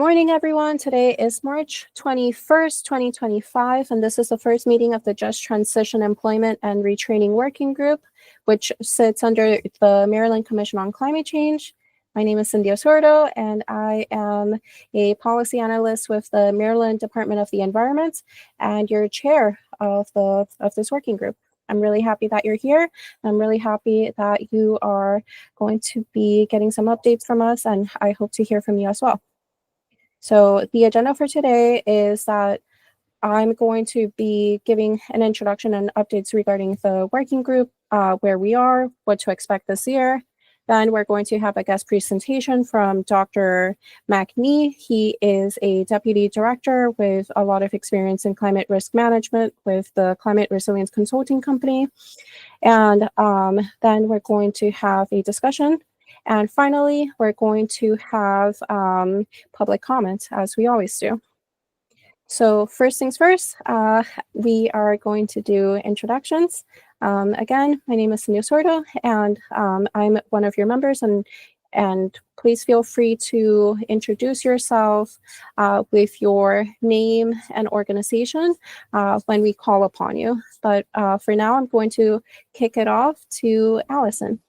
morning, everyone. Today is March 21st, 2025, and this is the first meeting of the Just Transition Employment and Retraining Working Group, which sits under the Maryland Commission on Climate Change. My name is Cindy Osordo, and I am a policy analyst with the Maryland Department of the Environment and your chair of this working group. I'm really happy that you're here. I'm really happy that you are going to be getting some updates from us, and I hope to hear from you as well. So the agenda for today is that I'm going to be giving an introduction and updates regarding the working group, where we are, what to expect this year. Then we're going to have a guest presentation from Dr. Macnee. He is a deputy director with a lot of experience in climate risk management with the Climate Resilience Consulting Company. And then we're going to have a discussion. And finally, we're going to have public comments, as we always do. So first things first, we are going to do introductions. Again, my name is Cindy Osordo, and I'm one of your members, and please feel free to introduce yourself with your name and organization when we call upon you. But for now, I'm going to kick it off to Allison.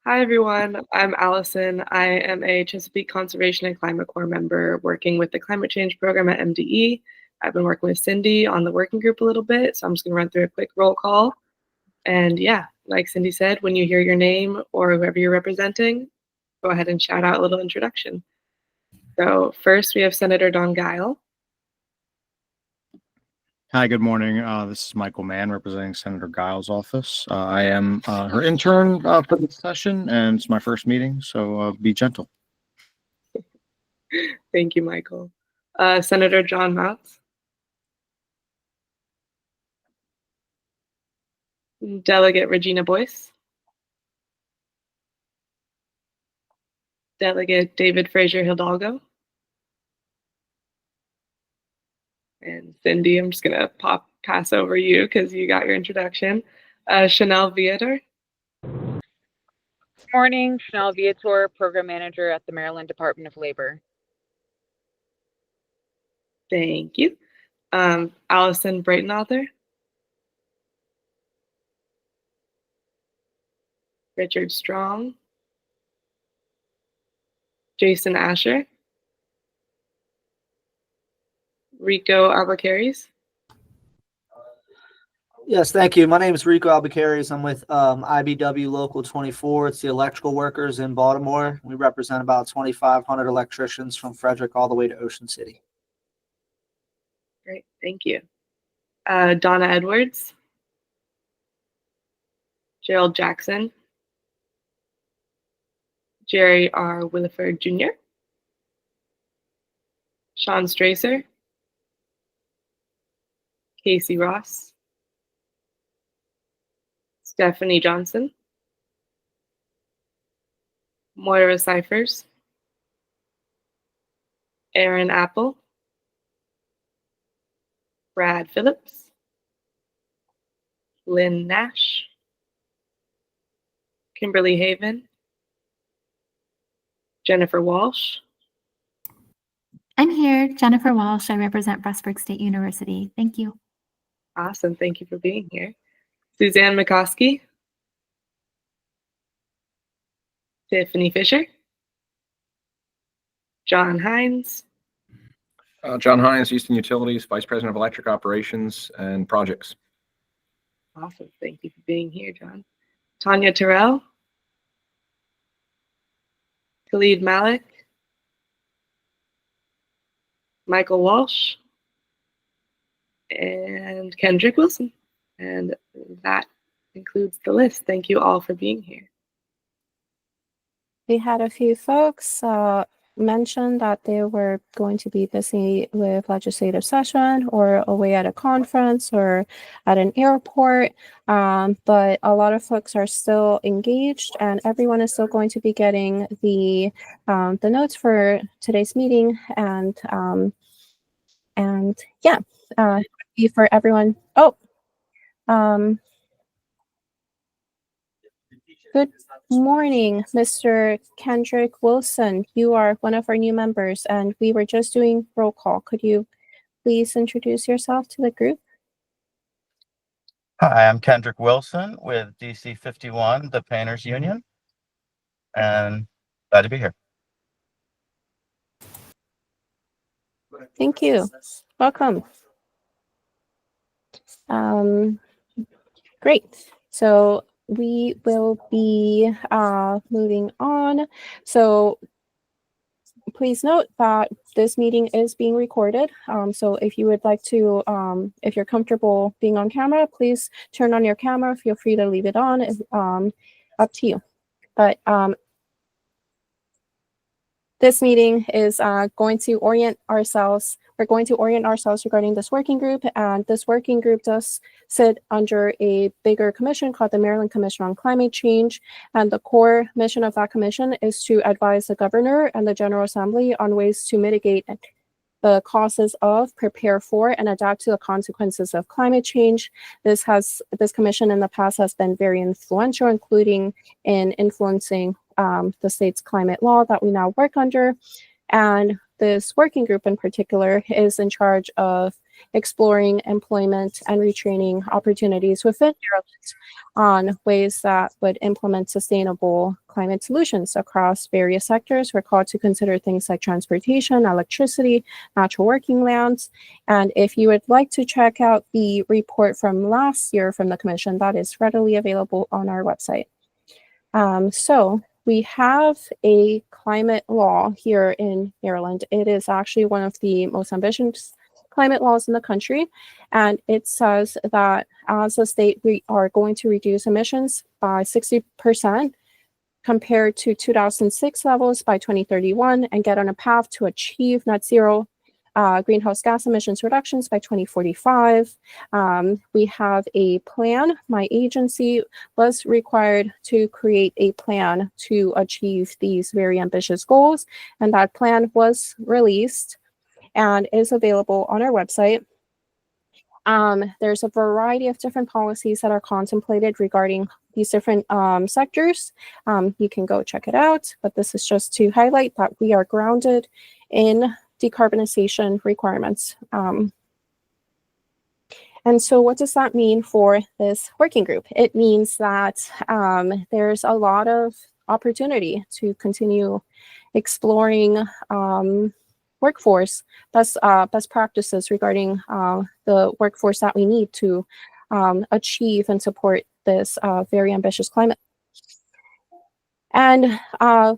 Hi, everyone. I'm Allison. I am a Chesapeake Conservation and Climate Corps member working with the Climate Change Program at MDE. I've been working with Cindy on the working group a little bit, so I'm just going to run through a quick roll call. And yeah, like Cindy said, when you hear your name or whoever you're representing, go ahead and shout out a little introduction. So first, we have Senator Don Guile. Hi, good morning. This is Michael Mann representing Senator Giles' office. I am her intern for this session, and it's my first meeting, so be gentle. Thank you, Michael. Senator John Mouts. Delegate Regina Boyce. Delegate David Frazier Hidalgo. And Cindy, I'm just going to pass over you because you got your introduction. Chanel Viator. Good morning, Chanel Viator, Program Manager at the Maryland Department of Labor. Thank you. Allison Breitenauthor. Richard Strong. Jason Asher. Rico Albuquerque. Yes, thank you. My name is Rico Albuquerque. I'm with IBW Local 24. It's the electrical workers in Baltimore. We represent about 2,500 electricians from Frederick all the way to Ocean City. Great, thank you. Donna Edwards. Gerald Jackson. Jerry R. Williford Jr. Sean Stracer. Casey Ross. Stephanie Johnson. Moira Cyphers. Aaron Apple. Brad Phillips. Lynn Nash. Kimberly Haven. Jennifer Walsh. I'm here, Jennifer Walsh. I represent Pressburg State University. Thank you. Awesome. Thank you for being here. Suzanne McCoskey. Tiffany Fisher. John Hines. John Hines, Houston Utilities, Vice President of Electric Operations and Projects. Awesome. Thank you for being here, John. Tanya Terrell. Khalid Malik. Michael Walsh. And Kendrick Wilson. And that includes the list. Thank you all for being here. We had a few folks mention that they were going to be busy with legislative session or away at a conference or at an airport, but a lot of folks are still engaged, and everyone is still going to be getting the notes for today's meeting, and yeah, for everyone. Good morning, Mr. Kendrick Wilson. You are one of our new members, and we were just doing roll call. Could you please introduce yourself to the group? Hi, I'm Kendrick Wilson with DC 51, the Painters Union, and glad to be here. Thank you. Welcome. Great. So we will be moving on. So please note that this meeting is being recorded. So if you would like to, if you're comfortable being on camera, please turn on your camera. Feel free to leave it on. It's up to you. But this meeting is going to orient ourselves. We're going to orient ourselves regarding this working group, and this working group does sit under a bigger commission called the Maryland Commission on Climate Change. And the core mission of that commission is to advise the governor and the General Assembly on ways to mitigate the causes of, prepare for, and adapt to the consequences of climate change. This commission in the past has been very influential, including in influencing the state's climate law that we now work under. And this working group in particular is in charge of exploring employment and retraining opportunities within Maryland on ways that would implement sustainable climate solutions across various sectors. We're called to consider things like transportation, electricity, natural working lands. And if you would like to check out the report from last year from the commission, that is readily available on our website. So we have a climate law here in Maryland. It is actually one of the most ambitious climate laws in the country. And it says that as a state, we are going to reduce emissions by 60% compared to 2006 levels by 2031 and get on a path to achieve net zero greenhouse gas emissions reductions by 2045. We have a plan. My agency was required to create a plan to achieve these very ambitious goals, and that plan was released and is available on our website. There's a variety of different policies that are contemplated regarding these different sectors. You can go check it out, but this is just to highlight that we are grounded in decarbonization requirements. And so what does that mean for this working group? It means that there's a lot of opportunity to continue exploring workforce best practices regarding the workforce that we need to achieve and support this very ambitious climate. And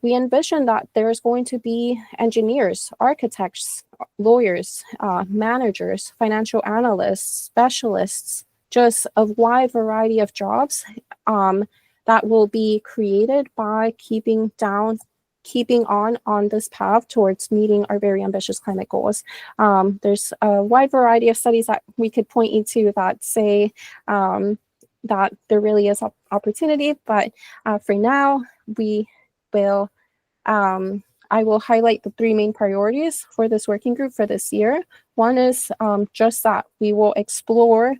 we envision that there's going to be engineers, architects, lawyers, managers, financial analysts, specialists, just a wide variety of jobs that will be created by keeping on this path towards meeting our very ambitious climate goals. There's a wide variety of studies that we could point you to that say that there really is opportunity, but for now, we will, I will highlight the three main priorities for this working group for this year. One is just that we will explore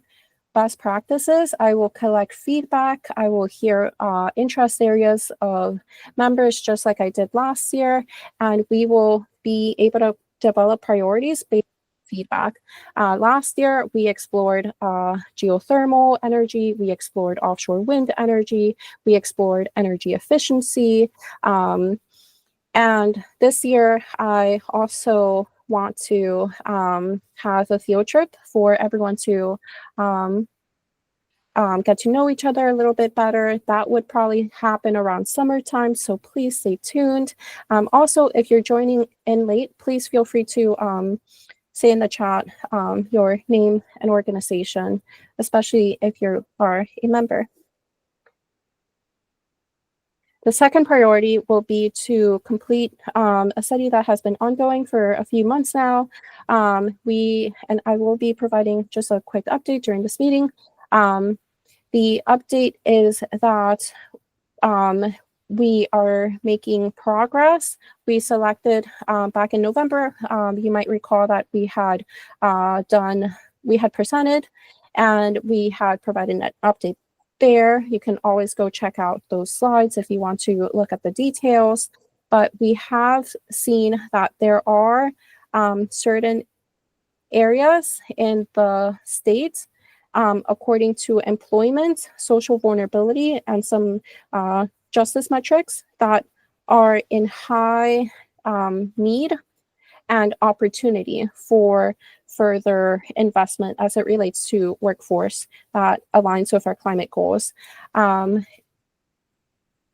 best practices. I will collect feedback. I will hear interest areas of members, just like I did last year, and we will be able to develop priorities based on feedback. Last year, we explored geothermal energy, we explored offshore wind energy, we explored energy efficiency, and this year, I also want to have a field trip for everyone to get to know each other a little bit better. That would probably happen around summertime, so please stay tuned. Also, if you're joining in late, please feel free to say in the chat your name and organization, especially if you are a member. The second priority will be to complete a study that has been ongoing for a few months now. I will be providing just a quick update during this meeting. The update is that we are making progress. We selected back in November. You might recall that we had presented and we had provided an update there. You can always go check out those slides if you want to look at the details. But we have seen that there are certain areas in the state, according to employment, social vulnerability, and some justice metrics that are in high need and opportunity for further investment as it relates to workforce that aligns with our climate goals.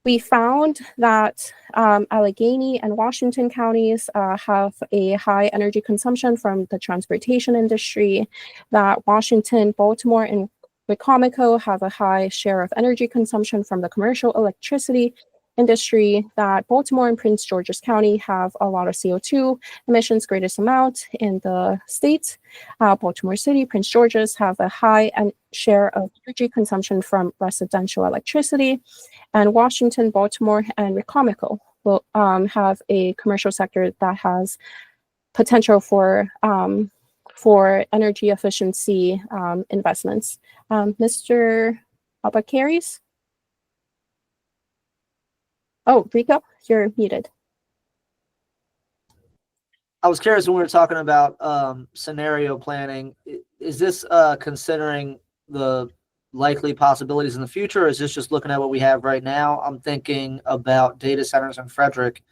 We found that Allegheny and Washington counties have a high energy consumption from the transportation industry, that Washington, Baltimore, and Wicomico have a high share of energy consumption from the commercial electricity industry, that Baltimore and Prince George's County have a lot of CO2 emissions, greatest amount in the state. Baltimore City, Prince George's have a high share of energy consumption from residential electricity. And Washington, Baltimore, and Wicomico will have a commercial sector that has potential for energy efficiency investments. Mr. Albacaris? Oh, Rico, you're muted. I was curious when we were talking about scenario planning. Is this considering the likely possibilities in the future, or is this just looking at what we have right now? I'm thinking about data centers in Frederick,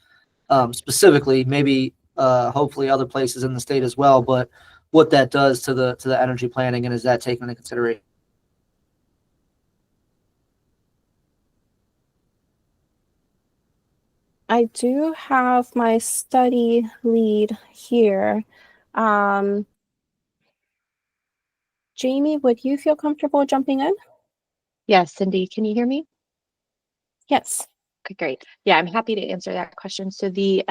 specifically, maybe hopefully other places in the state as well, but what that does to the energy planning, and is that taken into consideration? I do have my study lead here. Jamie, would you feel comfortable jumping in? Yes, Cindy, can you hear me? Yes. Okay, great. Yeah, I'm happy to answer that question. So the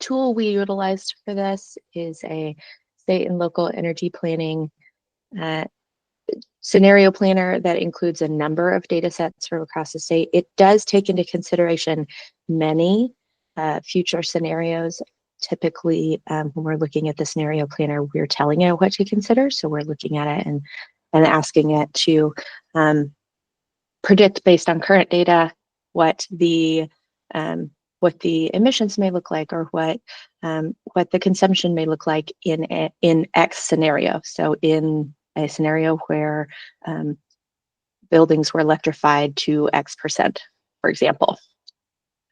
tool we utilized for this is a state and local energy planning scenario planner that includes a number of data sets from across the state. It does take into consideration many future scenarios. Typically, when we're looking at the scenario planner, we're telling it what to consider. So we're looking at it and asking it to predict based on current data what the emissions may look like, or what the consumption may look like in X scenario. So in a scenario where buildings were electrified to X percent, for example.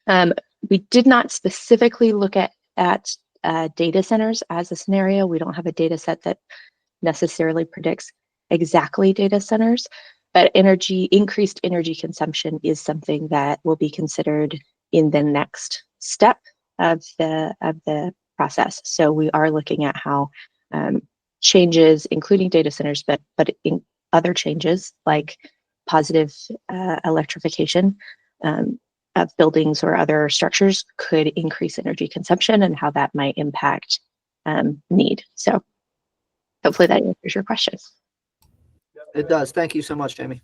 We did not specifically look at data centers as a scenario. We don't have a data set that necessarily predicts exactly data centers, but increased energy consumption is something that will be considered in the next step of the process. So we are looking at how changes, including data centers, but in other changes like positive electrification of buildings or other structures could increase energy consumption, and how that might impact need. So hopefully that answers your question. It does. Thank you so much, Jamie.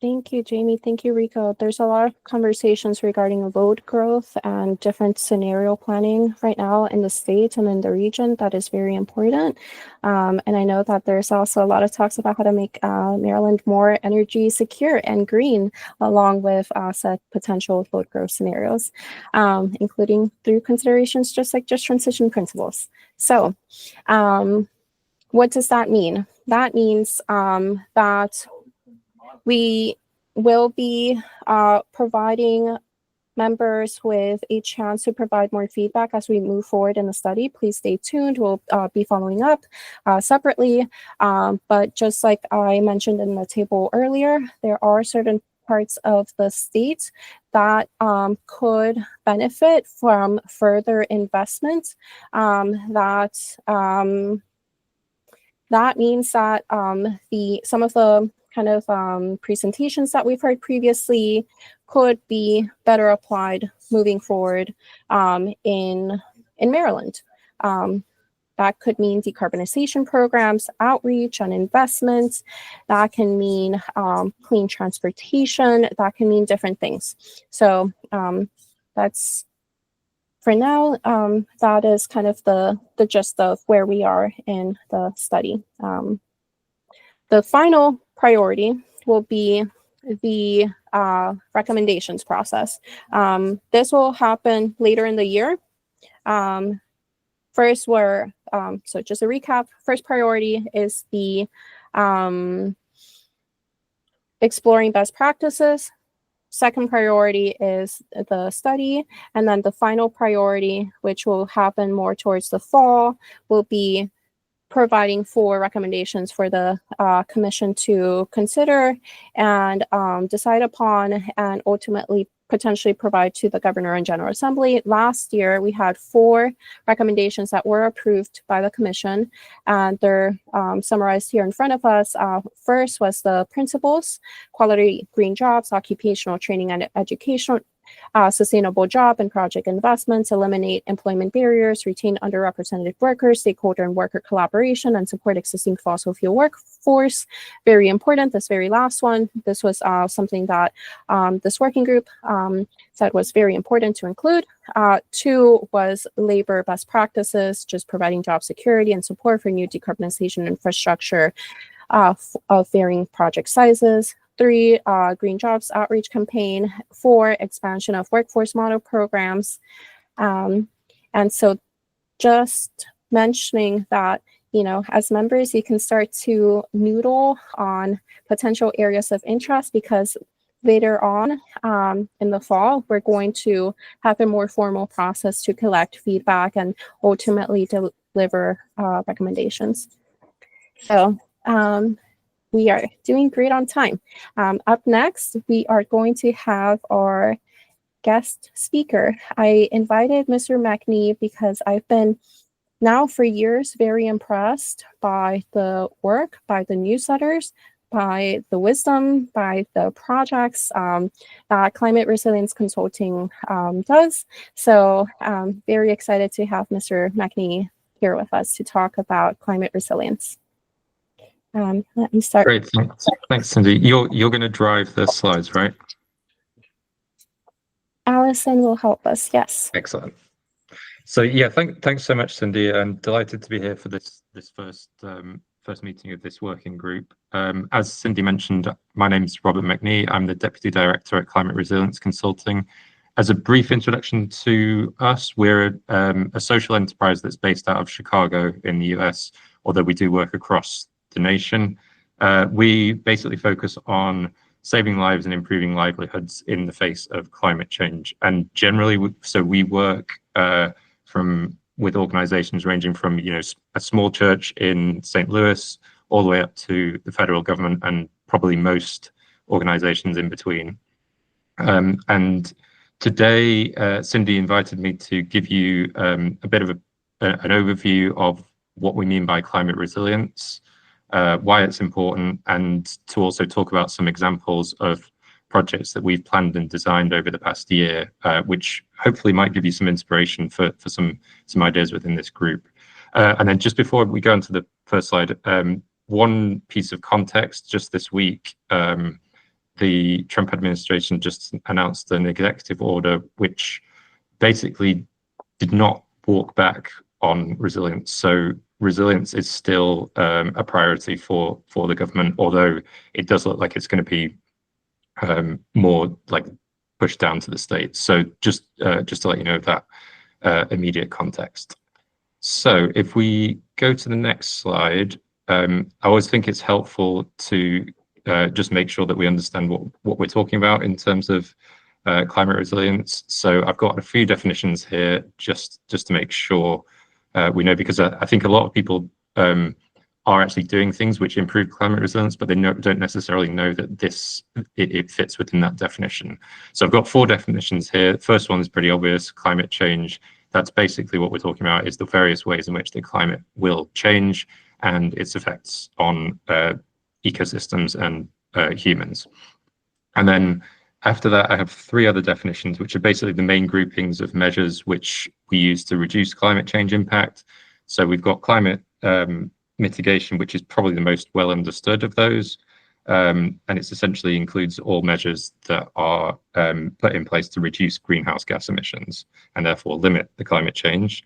Thank you, Jamie. Thank you, Rico. There's a lot of conversations regarding load growth and different scenario planning right now in the state and in the region that is very important. And I know that there's also a lot of talks about how to make Maryland more energy secure and green, along with set potential load growth scenarios, including through considerations just like just transition principles. So what does that mean? That means that we will be providing members with a chance to provide more feedback as we move forward in the study. Please stay tuned. We'll be following up separately. But just like I mentioned in the table earlier, there are certain parts of the state that could benefit from further investment. That means that some of the kind of presentations that we've heard previously could be better applied moving forward in Maryland. That could mean decarbonization programs, outreach and investments. That can mean clean transportation. That can mean different things. So that's, for now, that is kind of the gist of where we are in the study. The final priority will be the recommendations process. This will happen later in the year. First, so just a recap, first priority is the exploring best practices. Second priority is the study. And then the final priority, which will happen more towards the fall, will be providing for recommendations for the commission to consider and decide upon, and ultimately potentially provide to the Governor and General Assembly. Last year, we had 4 recommendations that were approved by the commission, and they're summarized here in front of us. First was the principles: quality green jobs, occupational training and educational, sustainable job and project investments, eliminate employment barriers, retain underrepresented workers, stakeholder and worker collaboration, and support existing fossil fuel workforce. Very important, this very last one. This was something that this working group said was very important to include. 2 was labor best practices, just providing job security and support for new decarbonization infrastructure of varying project sizes. 3, Green Jobs Outreach Campaign. 4, expansion of workforce model programs. And so just mentioning that, you know, as members, you can start to noodle on potential areas of interest, because later on in the fall, we're going to have a more formal process to collect feedback and ultimately deliver recommendations. So, we are doing great on time. Up next, we are going to have our guest speaker. I invited Mr. Macnee because I've been now for years very impressed by the work, by the newsletters, by the wisdom, by the projects that Climate Resilience Consulting does. So I'm very excited to have Mr. Macnee here with us to talk about climate resilience. Let me start. Great, thanks, Cindy. You're going to drive the slides, right? Allison will help us. Yes. Excellent. So yeah, thanks so much, Cindy. I'm delighted to be here for this first meeting of this working group. As Cindy mentioned, my name is Robert Macnee. I'm the Deputy Director at Climate Resilience Consulting. As a brief introduction to us, we're a social enterprise that's based out of Chicago in the US, although we do work across the nation. We basically focus on saving lives and improving livelihoods in the face of climate change. And generally, we work with organizations ranging from, you know, a small church in St. Louis all the way up to the federal government and probably most organizations in between. And today, Cindy invited me to give you a bit of an overview of what we mean by climate resilience, why it's important, and to also talk about some examples of projects that we've planned and designed over the past year, which hopefully might give you some inspiration for some ideas within this group. And then just before we go into the first slide, one piece of context: just this week, the Trump administration just announced an executive order which basically did not walk back on resilience. So resilience is still a priority for the government, although it does look like it's going to be more like pushed down to the states. So just to let you know that immediate context. So if we go to the next slide, I always think it's helpful to just make sure that we understand what we're talking about in terms of climate resilience. So I've got a few definitions here just to make sure we know, because I think a lot of people are actually doing things which improve climate resilience, but they don't necessarily know that it fits within that definition. So I've got 4 definitions here. The first one is pretty obvious: climate change. That's basically what we're talking about, is the various ways in which the climate will change and its effects on ecosystems and humans. And then after that, I have 3 other definitions, which are basically the main groupings of measures which we use to reduce climate change impact. So we've got climate mitigation, which is probably the most well understood of those. And it essentially includes all measures that are put in place to reduce greenhouse gas emissions and therefore limit the climate change.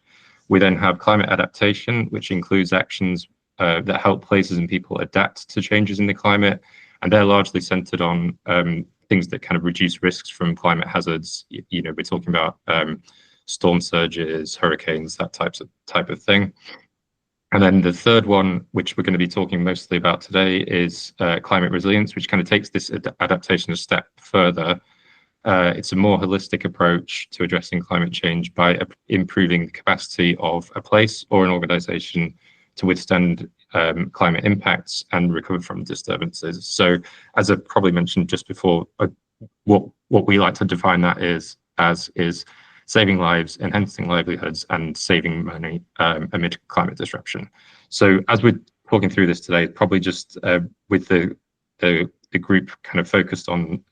We then have climate adaptation, which includes actions that help places and people adapt to changes in the climate, and they're largely centered on things that kind of reduce risks from climate hazards. We're talking about storm surges, hurricanes, that type of thing. And then the third one, which we're going to be talking mostly about today, is climate resilience, which kind of takes this adaptation a step further. It's a more holistic approach to addressing climate change by improving the capacity of a place or an organization to withstand climate impacts and recover from disturbances. So, as I probably mentioned just before, what we like to define that is saving lives, enhancing livelihoods, and saving money amid climate disruption. So, as we're talking through this today, probably just with the group kind of focused on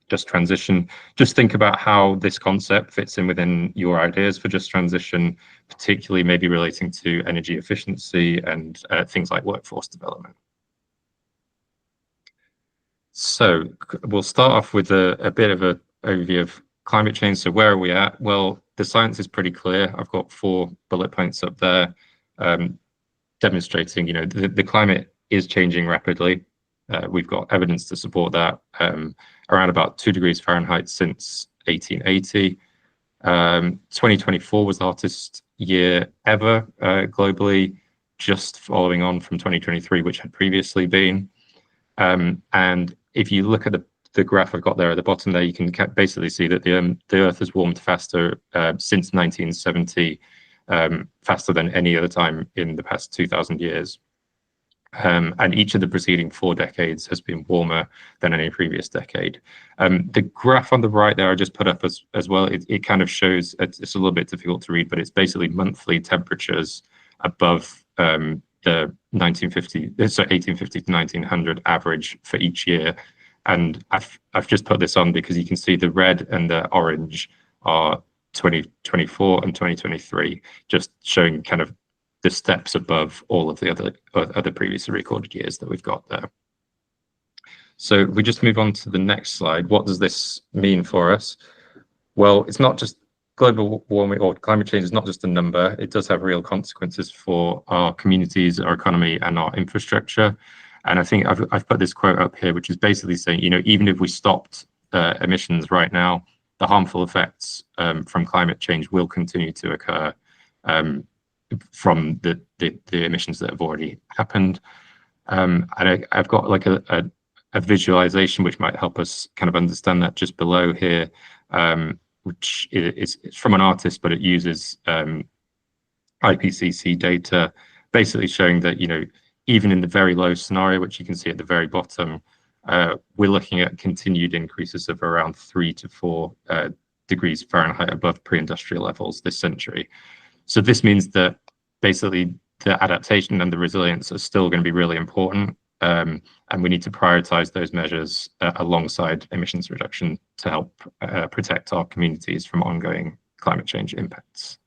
just transition, just think about how this concept fits in within your ideas for just transition, particularly maybe relating to energy efficiency and things like workforce development. So we'll start off with a bit of an overview of climate change. So where are we at? Well, the science is pretty clear. I've got 4 bullet points up there demonstrating, the climate is changing rapidly. We've got evidence to support that, around about 2 degrees Fahrenheit since 1880. 2024 was the hottest year ever globally, just following on from 2023, which had previously been. And if you look at the graph I've got there at the bottom there, you can basically see that the Earth has warmed faster since 1970, faster than any other time in the past 2,000 years. And each of the preceding 4 decades has been warmer than any previous decade. The graph on the right there I just put up as well, it kind of shows, it's a little bit difficult to read, but it's basically monthly temperatures above the 1850 to 1900 average for each year. And I've just put this on because you can see the red and the orange are 2024 and 2023, just showing kind of the steps above all of the other previously recorded years that we've got there. So we just move on to the next slide. What does this mean for us? Well, it's not just global warming or climate change is not just a number. It does have real consequences for our communities, our economy, and our infrastructure. And I think I've put this quote up here, which is basically saying, even if we stopped emissions right now, the harmful effects from climate change will continue to occur from the emissions that have already happened. And I've got like a visualization which might help us kind of understand that just below here, which is from an artist, but it uses IPCC data, basically showing that, even in the very low scenario, which you can see at the very bottom, we're looking at continued increases of around 3 to 4 degrees Fahrenheit above pre-industrial levels this century. So this means that basically the adaptation and the resilience are still going to be really important, and we need to prioritize those measures alongside emissions reduction to help protect our communities from ongoing climate change impacts.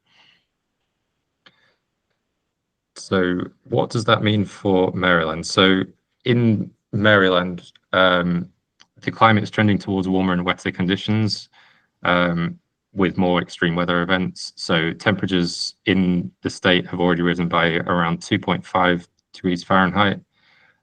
So what does that mean for Maryland? So in Maryland, the climate is trending towards warmer and wetter conditions, with more extreme weather events. So temperatures in the state have already risen by around 2.5 degrees Fahrenheit.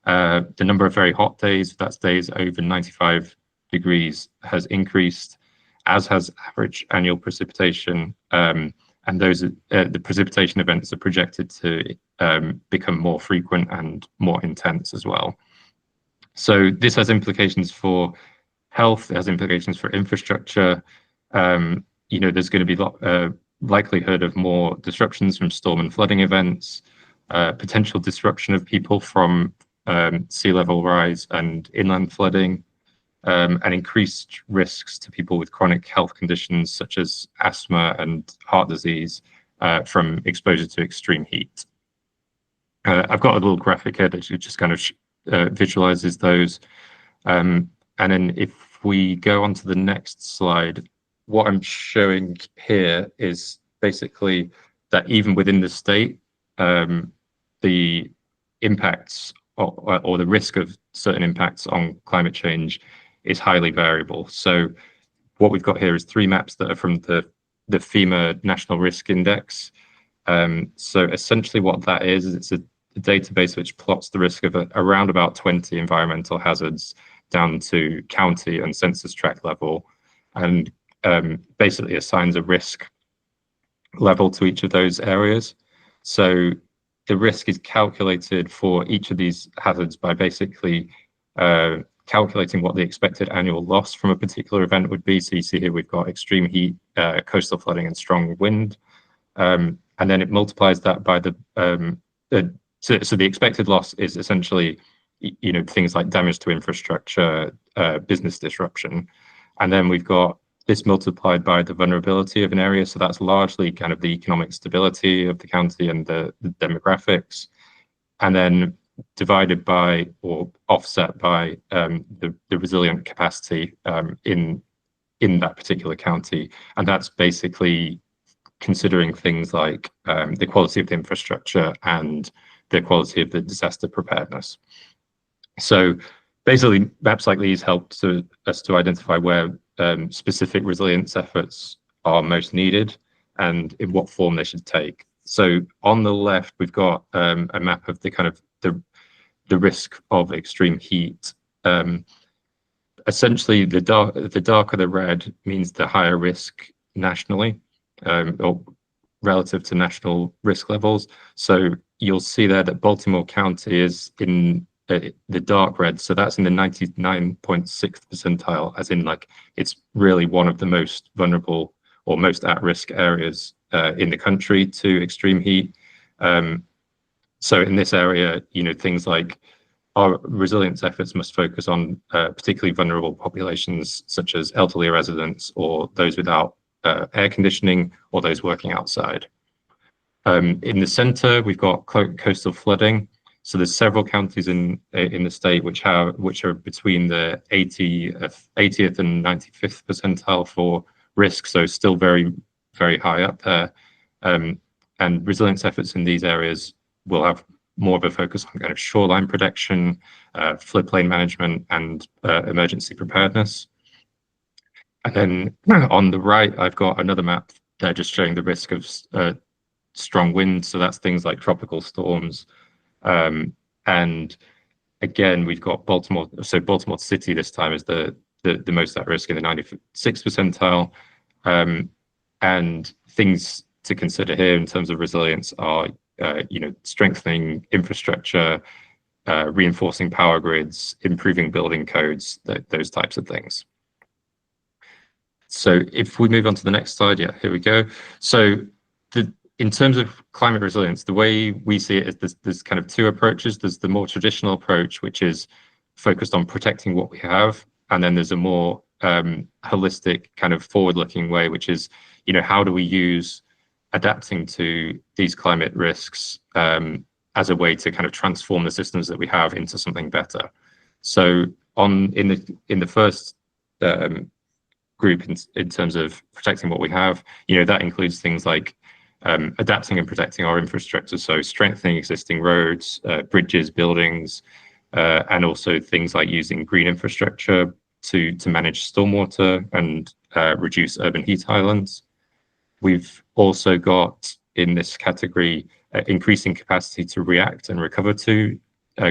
The number of very hot days, that's days over 95 degrees, has increased, as has average annual precipitation. And those the precipitation events are projected to become more frequent and more intense as well. So this has implications for health, it has implications for infrastructure. There's going to be likelihood of more disruptions from storm and flooding events, potential disruption of people from sea level rise and inland flooding, and increased risks to people with chronic health conditions such as asthma and heart disease from exposure to extreme heat. I've got a little graphic here that just kind of visualizes those. And then if we go on to the next slide, what I'm showing here is basically that even within the state, the impacts or the risk of certain impacts on climate change is highly variable. So what we've got here is 3 maps that are from the FEMA National Risk Index. So essentially what that is it's database which plots the risk of around about 20 environmental hazards down to county and census tract level, and basically assigns a risk level to each of those areas. So the risk is calculated for each of these hazards by basically calculating what the expected annual loss from a particular event would be. So you see here we've got extreme heat, coastal flooding, and strong wind. And then it multiplies that by so the expected loss is essentially, things like damage to infrastructure, business disruption. And then we've got this multiplied by the vulnerability of an area. So that's largely kind of the economic stability of the county and the demographics. And then divided by or offset by the resilient capacity in that particular county. And that's basically considering things like the quality of the infrastructure and the quality of the disaster preparedness. So basically, maps like these help us to identify where specific resilience efforts are most needed and in what form they should take. So on the left, we've got a map of the kind of the risk of extreme heat. Essentially, the darker the red means the higher risk nationally, or relative to national risk levels. So you'll see there that Baltimore County is in the dark red, so that's in the 99.6th percentile, as in like it's really one of the most vulnerable or most at-risk areas in the country to extreme heat. So in this area, things like our resilience efforts must focus on particularly vulnerable populations such as elderly residents or those without air conditioning or those working outside. In the center, we've got coastal flooding. So there's several counties in the state which are between the 80th and 95th percentile for risk, so still very, very high up there. And resilience efforts in these areas will have more of a focus on kind of shoreline protection, floodplain management, and emergency preparedness. And then on the right, I've got another map there just showing the risk of strong winds. So that's things like tropical storms. And again, we've got Baltimore. So Baltimore City this time is the most at risk in the 96th percentile. And things to consider here in terms of resilience are, strengthening infrastructure, reinforcing power grids, improving building codes, those types of things. So if we move on to the next slide, yeah, here we go. So in terms of climate resilience, the way we see it is there's kind of two approaches. There's the more traditional approach, which is focused on protecting what we have. And then there's a more holistic kind of forward-looking way, which is, how do we use adapting to these climate risks as a way to kind of transform the systems that we have into something better. So in the first group in terms of protecting what we have, that includes things like adapting and protecting our infrastructure, so strengthening existing roads, bridges, buildings, and also things like using green infrastructure to manage stormwater and reduce urban heat islands. We've also got in this category increasing capacity to react and recover to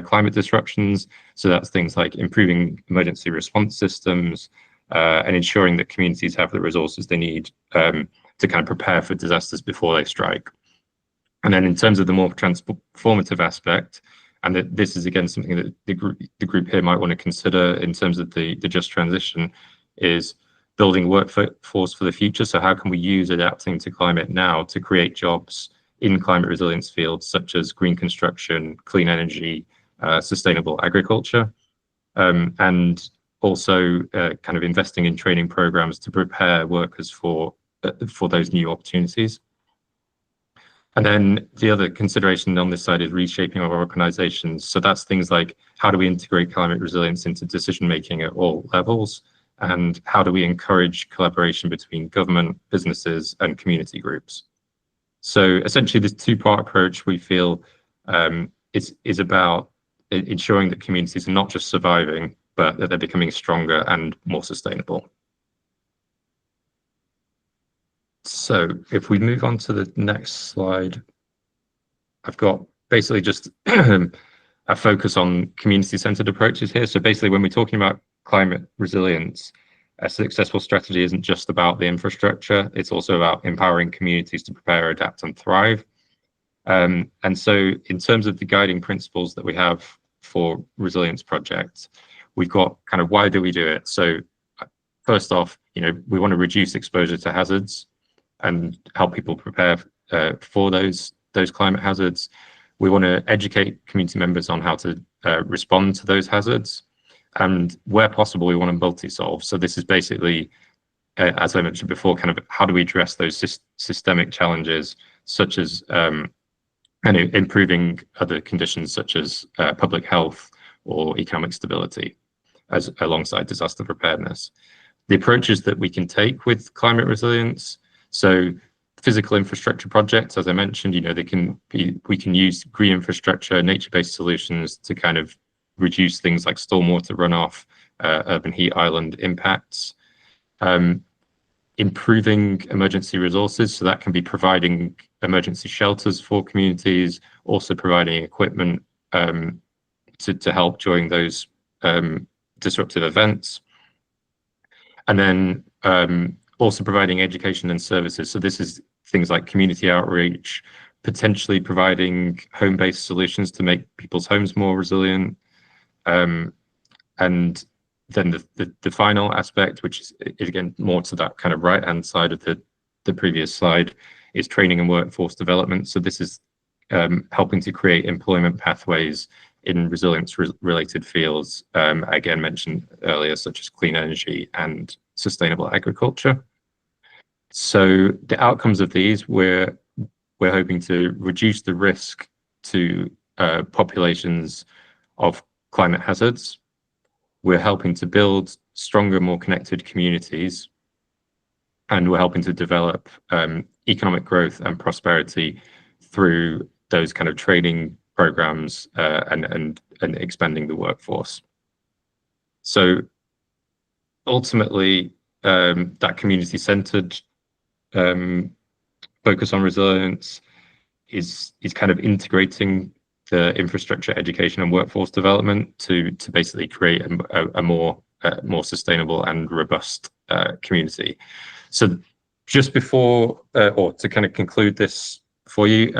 climate disruptions. So that's things like improving emergency response systems and ensuring that communities have the resources they need to kind of prepare for disasters before they strike. And then in terms of the more transformative aspect, and that this is again something that the group here might want to consider in terms of the just transition, is building workforce for the future. So how can we use adapting to climate now to create jobs in climate resilience fields such as green construction, clean energy, sustainable agriculture, and also kind of investing in training programs to prepare workers for those new opportunities. And then the other consideration on this side is reshaping our organizations. So that's things like, how do we integrate climate resilience into decision-making at all levels? And how do we encourage collaboration between government, businesses, and community groups? So essentially, this two-part approach, we feel, is about ensuring that communities are not just surviving, but that they're becoming stronger and more sustainable. So if we move on to the next slide, I've got basically just a focus on community-centered approaches here. So basically, when we're talking about climate resilience, a successful strategy isn't just about the infrastructure, it's also about empowering communities to prepare, adapt, and thrive. And so in terms of the guiding principles that we have for resilience projects, we've got kind of why do we do it? So first off, we want to reduce exposure to hazards and help people prepare for those climate hazards. We want to educate community members on how to respond to those hazards. And where possible, we want to multi-solve. So this is basically, as I mentioned before, kind of how do we address those systemic challenges, such as improving other conditions such as public health or economic stability, as alongside disaster preparedness. The approaches that we can take with climate resilience, so physical infrastructure projects, as I mentioned, we can use green infrastructure, nature-based solutions to kind of reduce things like stormwater runoff, urban heat island impacts. Improving emergency resources, so that can be providing emergency shelters for communities, also providing equipment to help during those disruptive events. And then also providing education and services. So this is things like community outreach, potentially providing home-based solutions to make people's homes more resilient. And then the final aspect, which is again more to that kind of right-hand side of the previous slide, is training and workforce development. So this is helping to create employment pathways in resilience-related fields, again mentioned earlier, such as clean energy and sustainable agriculture. So the outcomes of these, we're hoping to reduce the risk to populations of climate hazards. We're helping to build stronger, more connected communities, and we're helping to develop economic growth and prosperity through those kind of training programs and expanding the workforce. So ultimately, that community-centered focus on resilience is kind of integrating the infrastructure, education, and workforce development to basically create a more sustainable and robust community. So just before, or to kind of conclude this for you,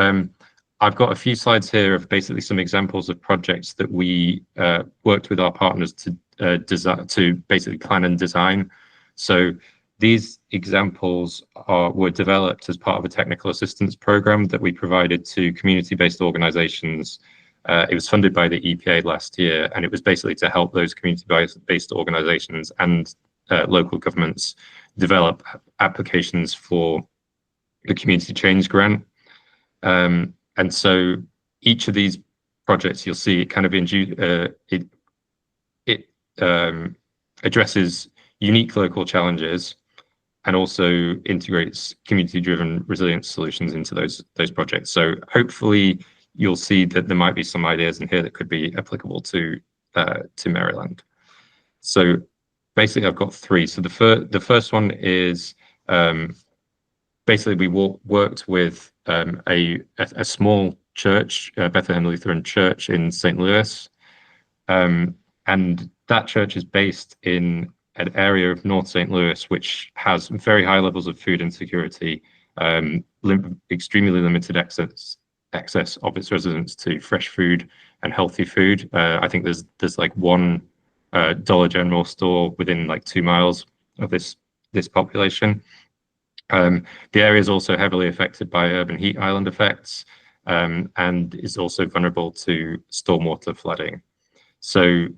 I've got a few slides here of basically some examples of projects that we worked with our partners to basically plan and design. So these examples were developed as part of a technical assistance program that we provided to community-based organizations. It was funded by the EPA last year, and it was basically to help those community-based organizations and local governments develop applications for the Community Change Grant. And so each of these projects, you'll see, it kind of addresses unique local challenges and also integrates community-driven resilience solutions into those projects. So hopefully you'll see that there might be some ideas in here that could be applicable to Maryland. So basically, I've got three. So the first one is basically we worked with a small church, Bethlehem Lutheran Church in St. Louis, and that church is based in an area of North St. Louis which has very high levels of food insecurity, extremely limited access of its residents to fresh food and healthy food. I think there's like one Dollar General store within like 2 miles of this population. The area is also heavily affected by urban heat island effects, and is also vulnerable to stormwater flooding. So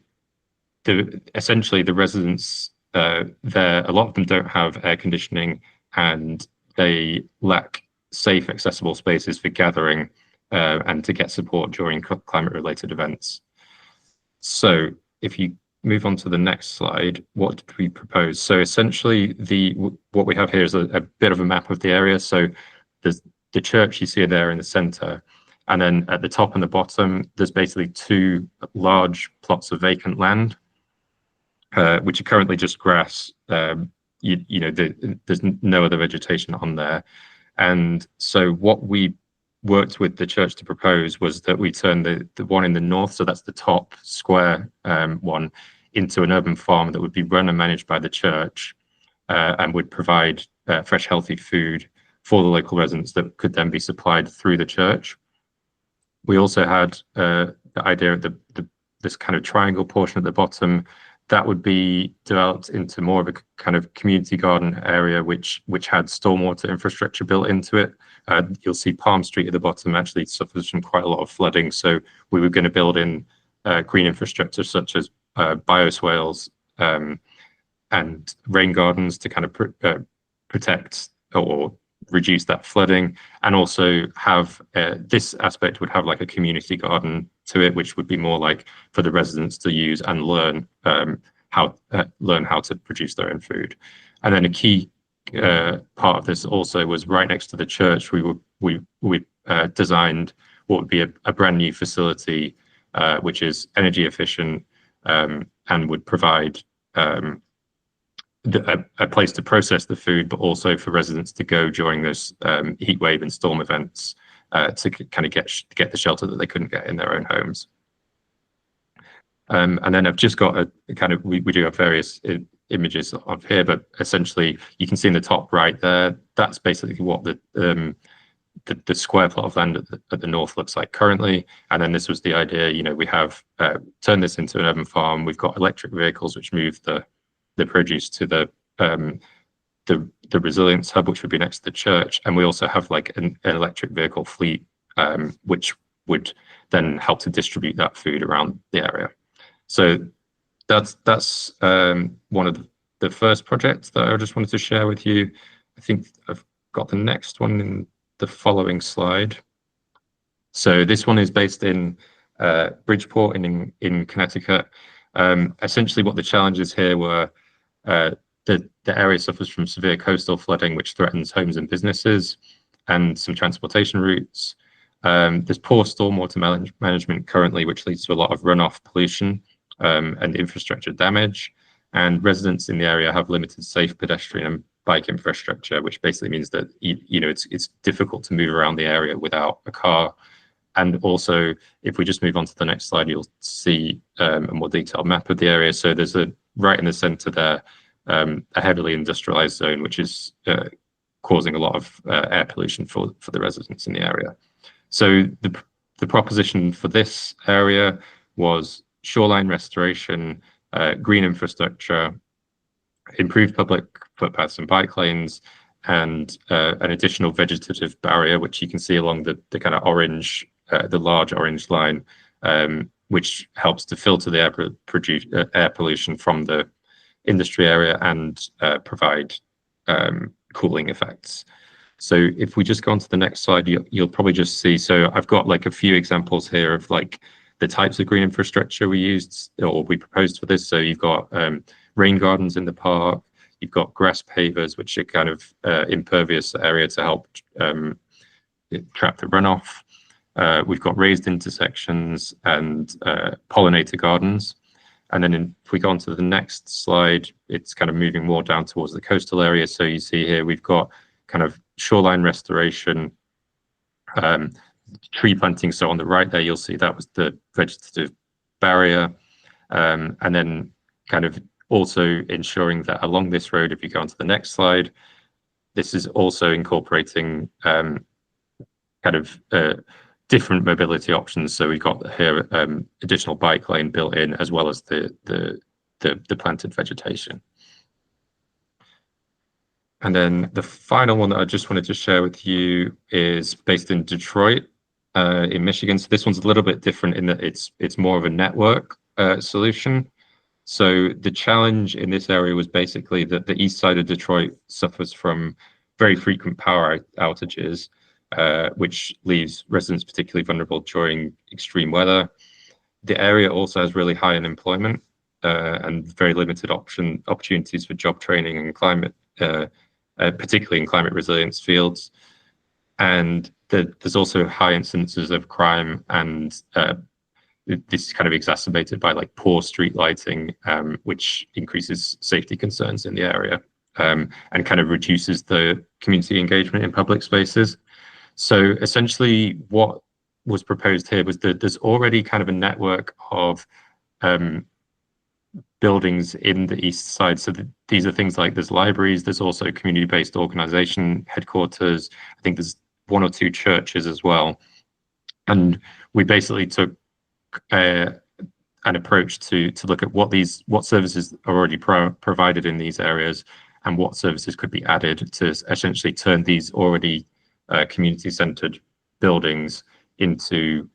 essentially the residents there, a lot of them don't have air conditioning, and they lack safe, accessible spaces for gathering and to get support during climate-related events. So if you move on to the next slide, what did we propose? So essentially, what we have here is a bit of a map of the area. So there's the church you see there in the center, and then at the top and the bottom, there's basically 2 large plots of vacant land, which are currently just grass. There's no other vegetation on there. And so what we worked with the church to propose was that we turn the one in the north, so that's the top square one, into an urban farm that would be run and managed by the church and would provide fresh, healthy food for the local residents that could then be supplied through the church. We also had the idea of this kind of triangle portion at the bottom that would be developed into more of a kind of community garden area, which had stormwater infrastructure built into it. You'll see Palm Street at the bottom actually suffers from quite a lot of flooding, so we were going to build in green infrastructure such as bioswales and rain gardens to kind of protect or reduce that flooding, and also have this aspect would have like a community garden to it, which would be more like for the residents to use and learn how to produce their own food. And then a key part of this also was right next to the church. We designed what would be a brand new facility, which is energy efficient and would provide a place to process the food, but also for residents to go during this heat wave and storm events to kind of get the shelter that they couldn't get in their own homes. And then I've just got a kind of, we do have various images of here, but essentially you can see in the top right there, that's basically what the square plot of land at the north looks like currently. And then this was the idea, you know, we have turned this into an urban farm. We've got electric vehicles which move the produce to the resilience hub, which would be next to the church, and we also have like an electric vehicle fleet, which would then help to distribute that food around the area. So that's one of the first projects that I just wanted to share with you. I think I've got the next one in the following slide. So this one is based in Bridgeport in Connecticut. Essentially what the challenges here were, the area suffers from severe coastal flooding, which threatens homes and businesses, and some transportation routes. There's poor stormwater management currently, which leads to a lot of runoff pollution and infrastructure damage. And residents in the area have limited safe pedestrian and bike infrastructure, which basically means that it's difficult to move around the area without a car. And also, if we just move on to the next slide, you'll see a more detailed map of the area. So there's right in the center there, a heavily industrialized zone, which is causing a lot of air pollution for the residents in the area. So the proposition for this area was shoreline restoration, green infrastructure, improved public footpaths and bike lanes, and an additional vegetative barrier, which you can see along the kind of orange, the large orange line, which helps to filter the air pollution from the industry area and provide cooling effects. So if we just go on to the next slide, you'll probably just see, so I've got like a few examples here of like the types of green infrastructure we used or we proposed for this. So you've got rain gardens in the park, you've got grass pavers, which are kind of impervious area to help trap the runoff. We've got raised intersections and pollinator gardens. And then if we go on to the next slide, it's kind of moving more down towards the coastal area. So you see here, we've got kind of shoreline restoration, tree planting. So on the right there, you'll see that was the vegetative barrier. And then kind of also ensuring that along this road, if you go on to the next slide, this is also incorporating kind of different mobility options. So we've got here additional bike lane built in, as well as the planted vegetation. And then the final one that I just wanted to share with you is based in Detroit, in Michigan. So this one's a little bit different in that it's more of a network solution. So the challenge in this area was basically that the east side of Detroit suffers from very frequent power outages, which leaves residents particularly vulnerable during extreme weather. The area also has really high unemployment and very limited opportunities for job training and climate, particularly in climate resilience fields. And there's also high incidences of crime, and this is kind of exacerbated by like poor street lighting, which increases safety concerns in the area and kind of reduces the community engagement in public spaces. So essentially what was proposed here was that there's already kind of a network of buildings in the east side. So these are things like there's libraries, there's also community-based organization headquarters. I think there's 1 or 2 churches as well. And we basically took an approach to look at what services are already provided in these areas and what services could be added to essentially turn these already community-centered buildings into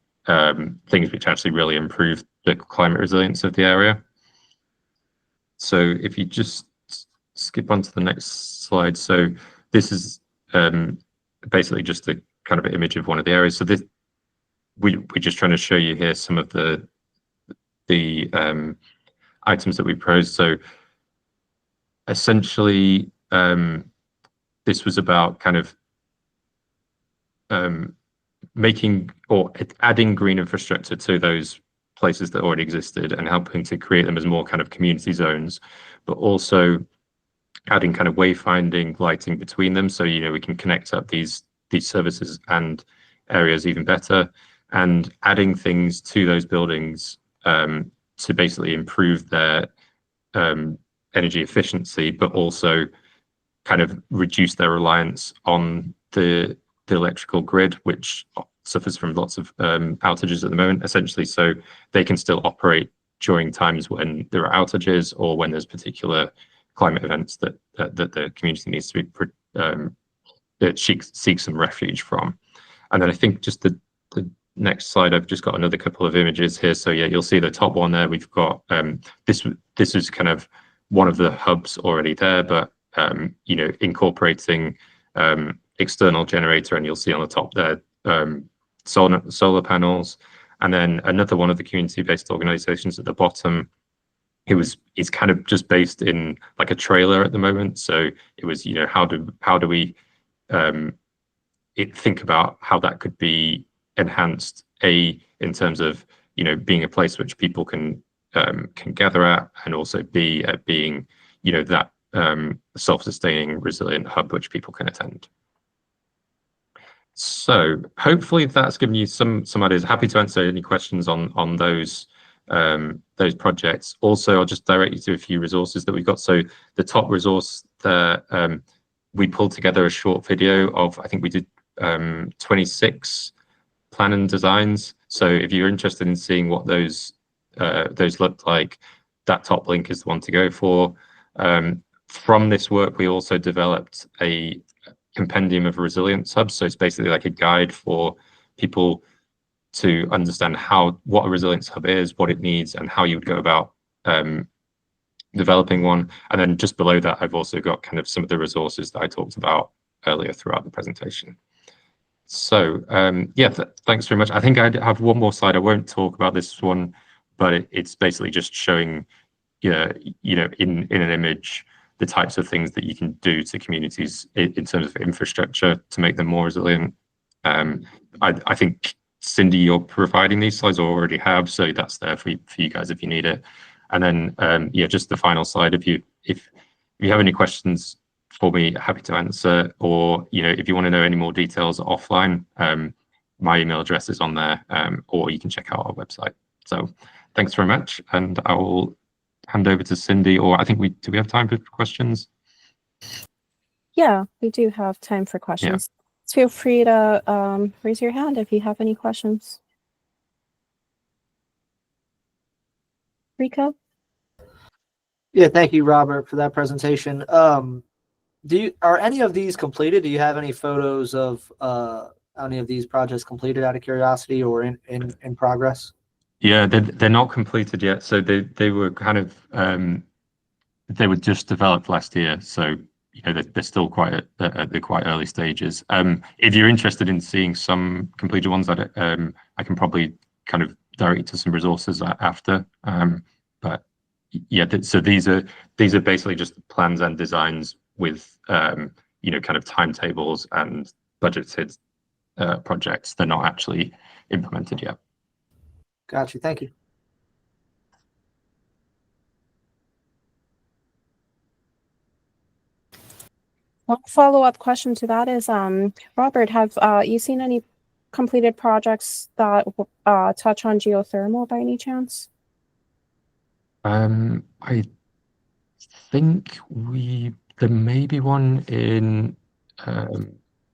things which actually really improve the climate resilience of the area. So if you just skip on to the next slide. So this is basically just a kind of an image of one of the areas. So this we're just trying to show you here some of the items that we proposed. So essentially, this was about kind of making or adding green infrastructure to those places that already existed and helping to create them as more kind of community zones, but also adding kind of wayfinding lighting between them. So, you know, we can connect up these services and areas even better, and adding things to those buildings to basically improve their energy efficiency, but also kind of reduce their reliance on the electrical grid, which suffers from lots of outages at the moment, essentially. So they can still operate during times when there are outages or when there's particular climate events that the community needs to be that seeks some refuge from. And then I think just the next slide, I've just got another couple of images here. So yeah, you'll see the top one there. We've got this is kind of one of the hubs already there, but you know, incorporating external generator, and you'll see on the top there solar panels, and then another one of the community-based organizations at the bottom. It's kind of just based in like a trailer at the moment. So it was, you know, how do we think about how that could be enhanced, in terms of, you know, being a place which people can gather at, and also being, you know, that self-sustaining, resilient hub which people can attend. So hopefully that's given you some ideas. Happy to answer any questions on those projects. Also, I'll just direct you to a few resources that we've got. So the top resource there, we pulled together a short video of, I think we did 26 plan and designs. So if you're interested in seeing what those looked like, that top link is the one to go for. From this work, we also developed a compendium of resilience hubs. So it's basically like a guide for people to understand what a resilience hub is, what it needs, and how you would go about developing one. And then just below that, I've also got kind of some of the resources that I talked about earlier throughout the presentation. So yeah, thanks very much. I think I have one more slide. I won't talk about this one, but it's basically just showing, you know, in an image, the types of things that you can do to communities in terms of infrastructure to make them more resilient. I think, Cindy, you're providing these slides, or already have, so that's there for you guys if you need it. And then yeah, just the final slide. If you have any questions for me, happy to answer, or, you know, if you want to know any more details offline, my email address is on there, or you can check out our website. So thanks very much, and I will hand over to Cindy, or I think do we have time for questions? Yeah, we do have time for questions. Feel free to raise your hand if you have any questions. Rico? Yeah, thank you, Robert, for that presentation. Are any of these completed? Do you have any photos of any of these projects completed, out of curiosity, or in progress? Yeah, they're not completed yet. So they were kind of they were just developed last year. So, you know, they're still quite at the quite early stages. If you're interested in seeing some completed ones, that I can probably kind of direct you to some resources after. But yeah, so these are basically just plans and designs with you know, kind of timetables and budgeted projects. They're not actually implemented yet. Got you. Thank you. One follow-up question to that is, Robert, have you seen any completed projects that touch on geothermal by any chance? I think there may be one in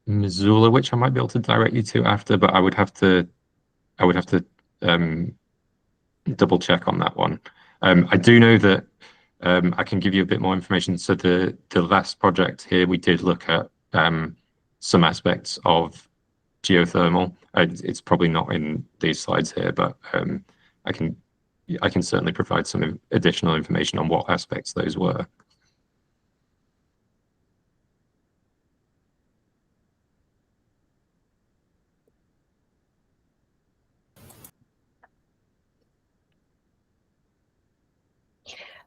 Missoula, which I might be able to direct you to after, but I would have to double check on that one. I do know that I can give you a bit more information. So the last project here, we did look at some aspects of geothermal. It's probably not in these slides here, but I can certainly provide some additional information on what aspects those were.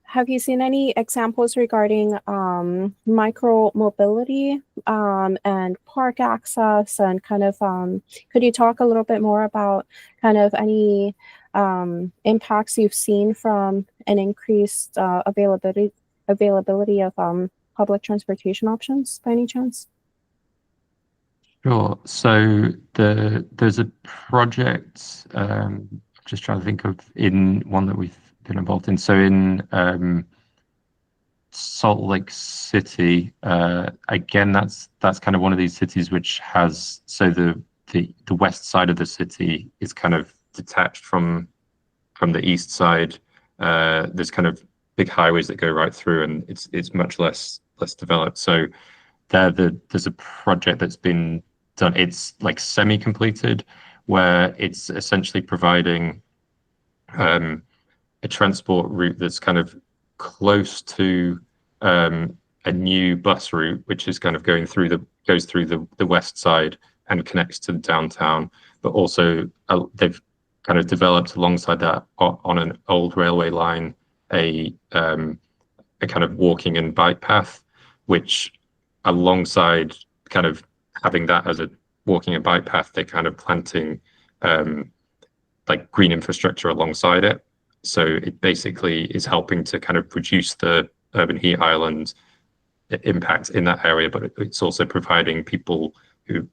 Have you seen any examples regarding micro mobility and park access and kind of could you talk a little bit more about kind of any impacts you've seen from an increased availability of public transportation options by any chance? Sure. So there's a project, just trying to think of in one that we've been involved in. So in Salt Lake City, again, that's kind of one of these cities which has, so the west side of the city is kind of detached from the east side. There's kind of big highways that go right through, and it's much less developed. So there's a project that's been done. It's like semi-completed, where it's essentially providing a transport route that's kind of close to a new bus route, which is kind of goes through the west side and connects to downtown. But also they've kind of developed alongside that on an old railway line a kind of walking and bike path, which alongside kind of having that as a walking and bike path, they're kind of planting like green infrastructure alongside it. So it basically is helping to kind of reduce the urban heat island impact in that area, but it's also providing people who,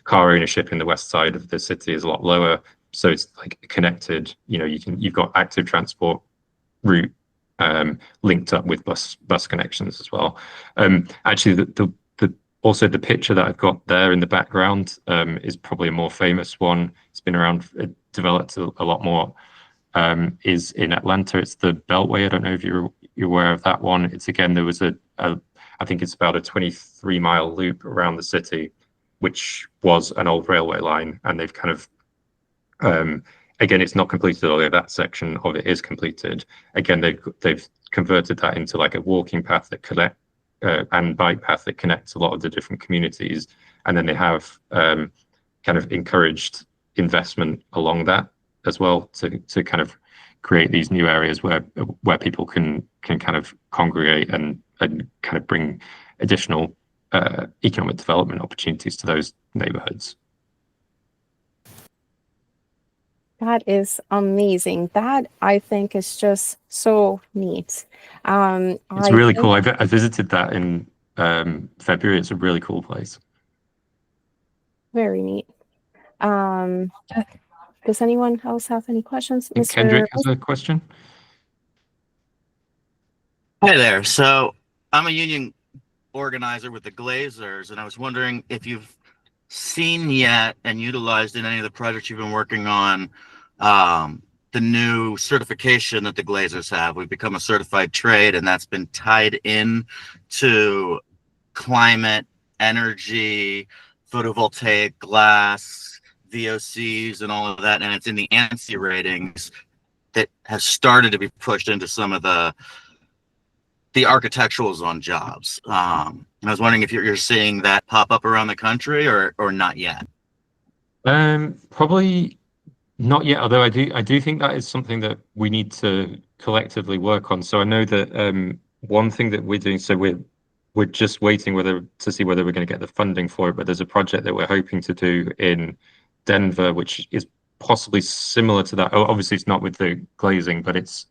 car ownership in the west side of the city is a lot lower. So it's like connected, you've got active transport route linked up with bus connections as well. Actually, also the picture that I've got there in the background is probably a more famous one. It's been around, developed a lot more. Is in Atlanta. It's the Beltway. I don't know if you're aware of that one. It's again, there was I think it's about a 23-mile loop around the city, which was an old railway line, and they've kind of again, it's not completed, although that section of it is completed. Again, they've converted that into like a walking path that connect and bike path that connects a lot of the different communities, and then they have kind of encouraged investment along that as well to kind of create these new areas where people can kind of congregate and kind of bring additional economic development opportunities to those neighborhoods. That is amazing. That I think is just so neat. It's really cool. I visited that in February. It's a really cool place. Very neat. Does anyone else have any questions? I think Kendrick has a question. Hi there. So I'm a union organizer with the Glazers, and I was wondering if you've seen yet and utilized in any of the projects you've been working on the new certification that the Glazers have. We've become a certified trade, and that's been tied in to climate, energy, photovoltaic glass, VOCs, and all of that, and it's in the ANSI ratings that has started to be pushed into some of the architecturals on jobs. And I was wondering if you're seeing that pop up around the country or not yet. Probably not yet, although I do think that is something that we need to collectively work on. So I know that one thing that we're doing, so we're just waiting to see whether we're going to get the funding for it, but there's a project that we're hoping to do in Denver, which is possibly similar to that. Oh, obviously it's not with the glazing, but it's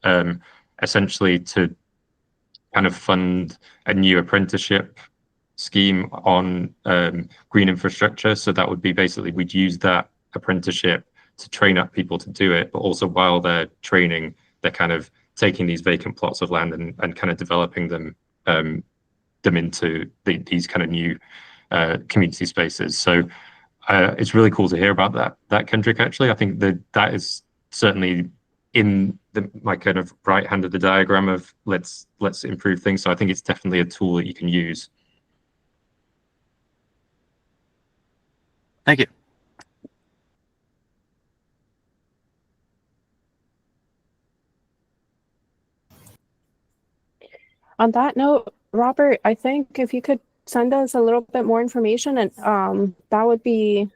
essentially to kind of fund a new apprenticeship scheme on green infrastructure. So that would be basically, we'd use that apprenticeship to train up people to do it, but also while they're training, they're kind of taking these vacant plots of land and kind of developing them into these kind of new community spaces. So it's really cool to hear about that, Kendrick. Actually, I think that is certainly in my kind of right hand of the diagram of let's improve things. So I think it's definitely a tool that you can use. Thank you. On that note, Robert, I think if you could send us a little bit more information, and that would be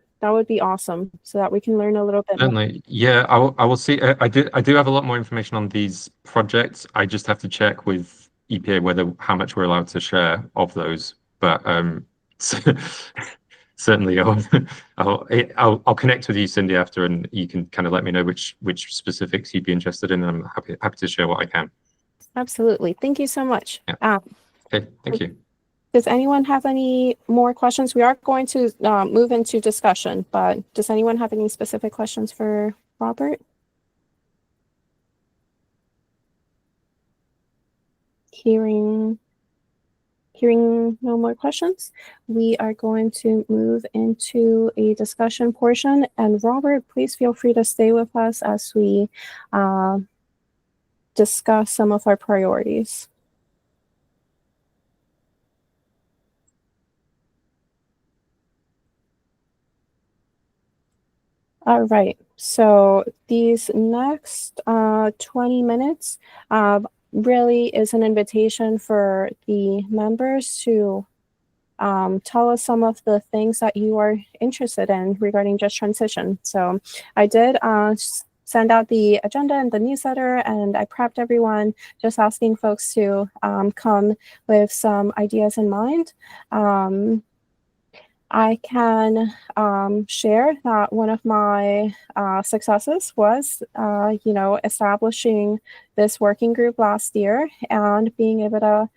awesome, so that we can learn a little bit more. Certainly, yeah. I will see. I do have a lot more information on these projects. I just have to check with EPA how much we're allowed to share of those. But certainly, I'll connect with you, Cindy, after, and you can kind of let me know which specifics you'd be interested in, and I'm happy to share what I can. Absolutely. Thank you so much. Yeah. Okay, thank you. Does anyone have any more questions? We are going to move into discussion, but does anyone have any specific questions for Robert? Hearing no more questions, we are going to move into a discussion portion. And Robert, please feel free to stay with us as we discuss some of our priorities. All right, so these next 20 minutes really is an invitation for the members to tell us some of the things that you are interested in regarding Just Transition. So I did send out the agenda and the newsletter, and I prepped everyone, just asking folks to come with some ideas in mind. I can share that one of my successes was, establishing this working group last year and being able to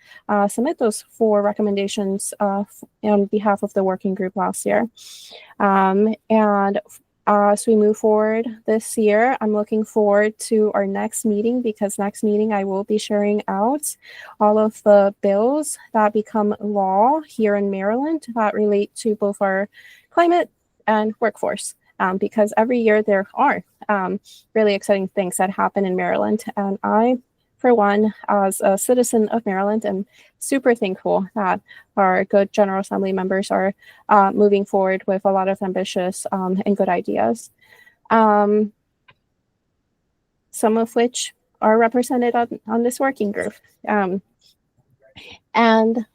submit those 4 recommendations on behalf of the working group last year. And as we move forward this year, I'm looking forward to our next meeting, because next meeting I will be sharing out all of the bills that become law here in Maryland that relate to both our climate and workforce, because every year there are really exciting things that happen in Maryland. And I, for one, as a citizen of Maryland, am super thankful that our good General Assembly members are moving forward with a lot of ambitious and good ideas, some of which are represented on this working group. And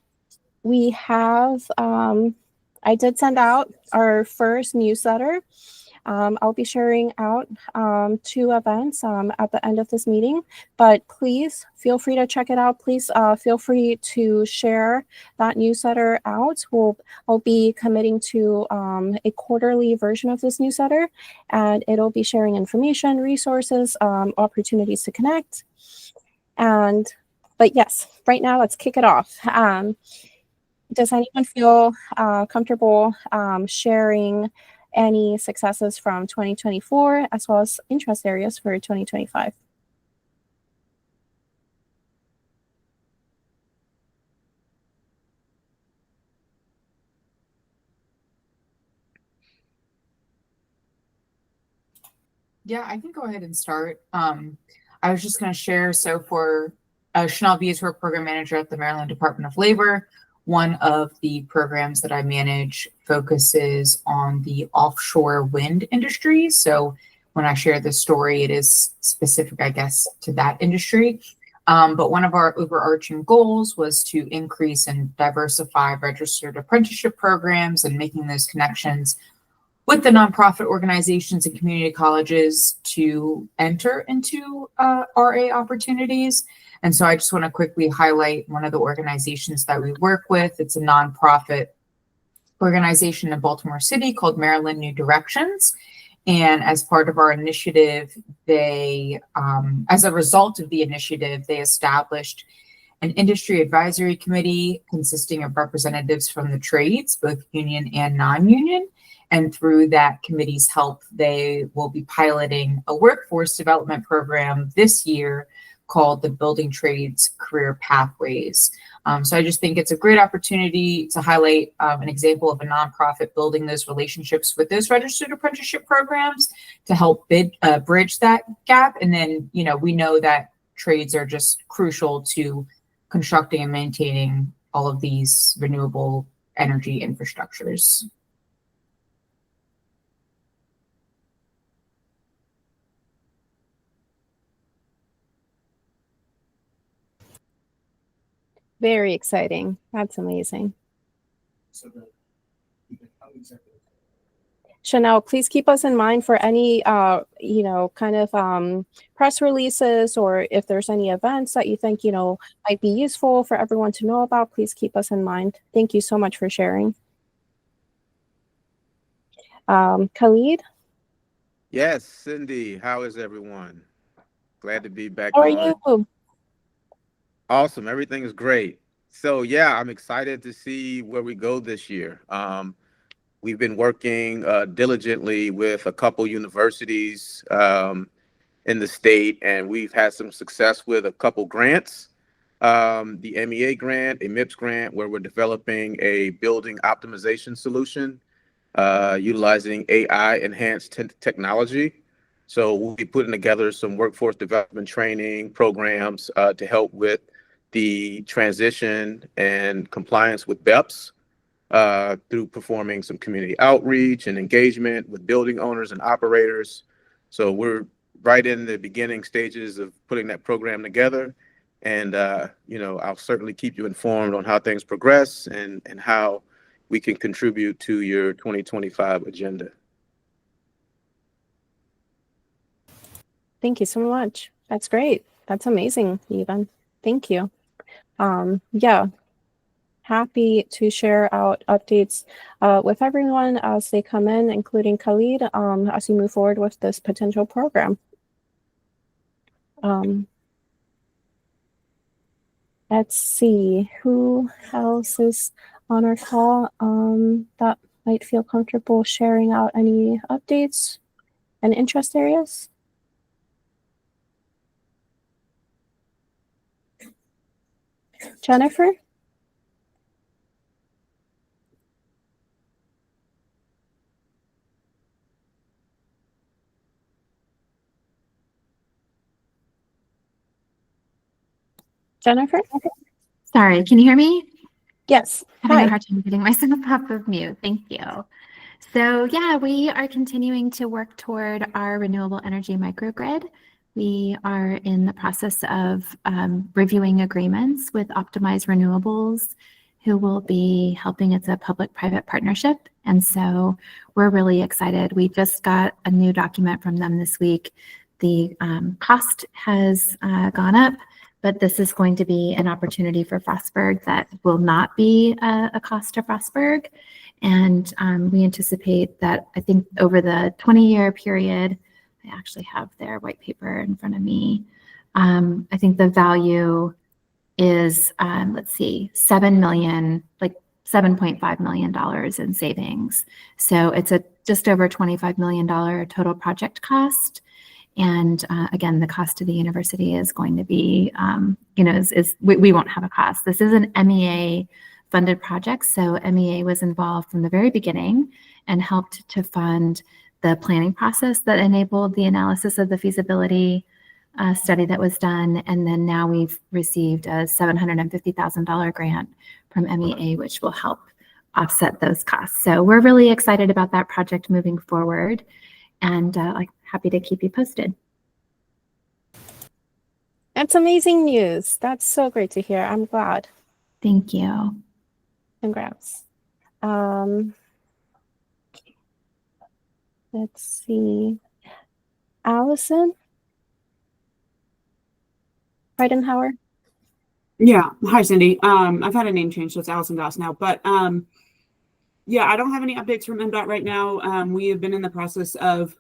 we have, I did send out our first newsletter. I'll be sharing out 2 events at the end of this meeting, but please feel free to check it out. Please feel free to share that newsletter out. I'll be committing to a quarterly version of this newsletter, and it'll be sharing information, resources, opportunities to connect. But yes, right now let's kick it off. Does anyone feel comfortable sharing any successes from 2024, as well as interest areas for 2025? Yeah, I can go ahead and start. I was just going to share, so for Chanel Viator, Program Manager at the Maryland Department of Labor, one of the programs that I manage focuses on the offshore wind industry. So when I share this story, it is specific, I guess, to that industry. But one of our overarching goals was to increase and diversify registered apprenticeship programs and making those connections with the nonprofit organizations and community colleges to enter into RA opportunities. And so I just want to quickly highlight one of the organizations that we work with. It's a nonprofit organization in Baltimore City called Maryland New Directions. And as part of our initiative, they, as a result of the initiative, they established an industry advisory committee consisting of representatives from the trades, both union and non-union. And through that committee's help, they will be piloting a workforce development program this year called the Building Trades Career Pathways. So I just think it's a great opportunity to highlight an example of a nonprofit building those relationships with those registered apprenticeship programs to help bridge that gap. And then, you know, we know that trades are just crucial to constructing and maintaining all of these renewable energy infrastructures. Very exciting. That's amazing. Chanel, please keep us in mind for any, you know, kind of press releases, or if there's any events that you think, you know, might be useful for everyone to know about, please keep us in mind. Thank you so much for sharing. Khalid? Yes, Cindy, how is everyone? Glad to be back How are on. you? Awesome, everything is great. So yeah, I'm excited to see where we go this year. We've been working diligently with a couple universities in the state, and we've had some success with a couple grants. The MEA grant, a MIPS grant, where we're developing a building optimization solution utilizing AI enhanced technology. So we'll be putting together some workforce development training programs to help with the transition and compliance with BEPS through performing some community outreach and engagement with building owners and operators. So we're right in the beginning stages of putting that program together. And, you know, I'll certainly keep you informed on how things progress and how we can contribute to your 2025 agenda. Thank you so much. That's great. That's amazing, even. Thank you. Yeah, happy to share out updates with everyone as they come in, including Khalid, as we move forward with this potential program. Let's see, who else is on our call that might feel comfortable sharing out any updates and interest areas? Jennifer? Jennifer? Sorry, can you hear me? Yes. Having Hi. a hard time getting myself off of mute. Thank you. So yeah, we are continuing to work toward our renewable energy microgrid. We are in the process of reviewing agreements with Optimize Renewables, who will be helping. It's a public-private partnership. And so we're really excited. We just got a new document from them this week. The cost has gone up, but this is going to be an opportunity for Frostburg that will not be a cost to Frostburg. And we anticipate that, I think, over the 20-year period, I actually have their white paper in front of me. I think the value is, let's see, $7 million, like $7.5 million in savings. So it's a just over $25 million total project cost. And again, the cost to the university is going to be, you know, we won't have a cost. This is an MEA funded project. So MEA was involved from the very beginning and helped to fund the planning process that enabled the analysis of the feasibility study that was done. And then now we've received a $750,000 grant from MEA, which will help offset those costs. So we're really excited about that project moving forward, and happy to keep you posted. That's amazing news. That's so great to hear. I'm glad. Thank you. Congrats. Let's see. Allison? Heidenhauer? Yeah. Hi, Cindy. I've had a name change, so it's Allison Goss now. But yeah, I don't have any updates from MDOT right now. We have been in the process of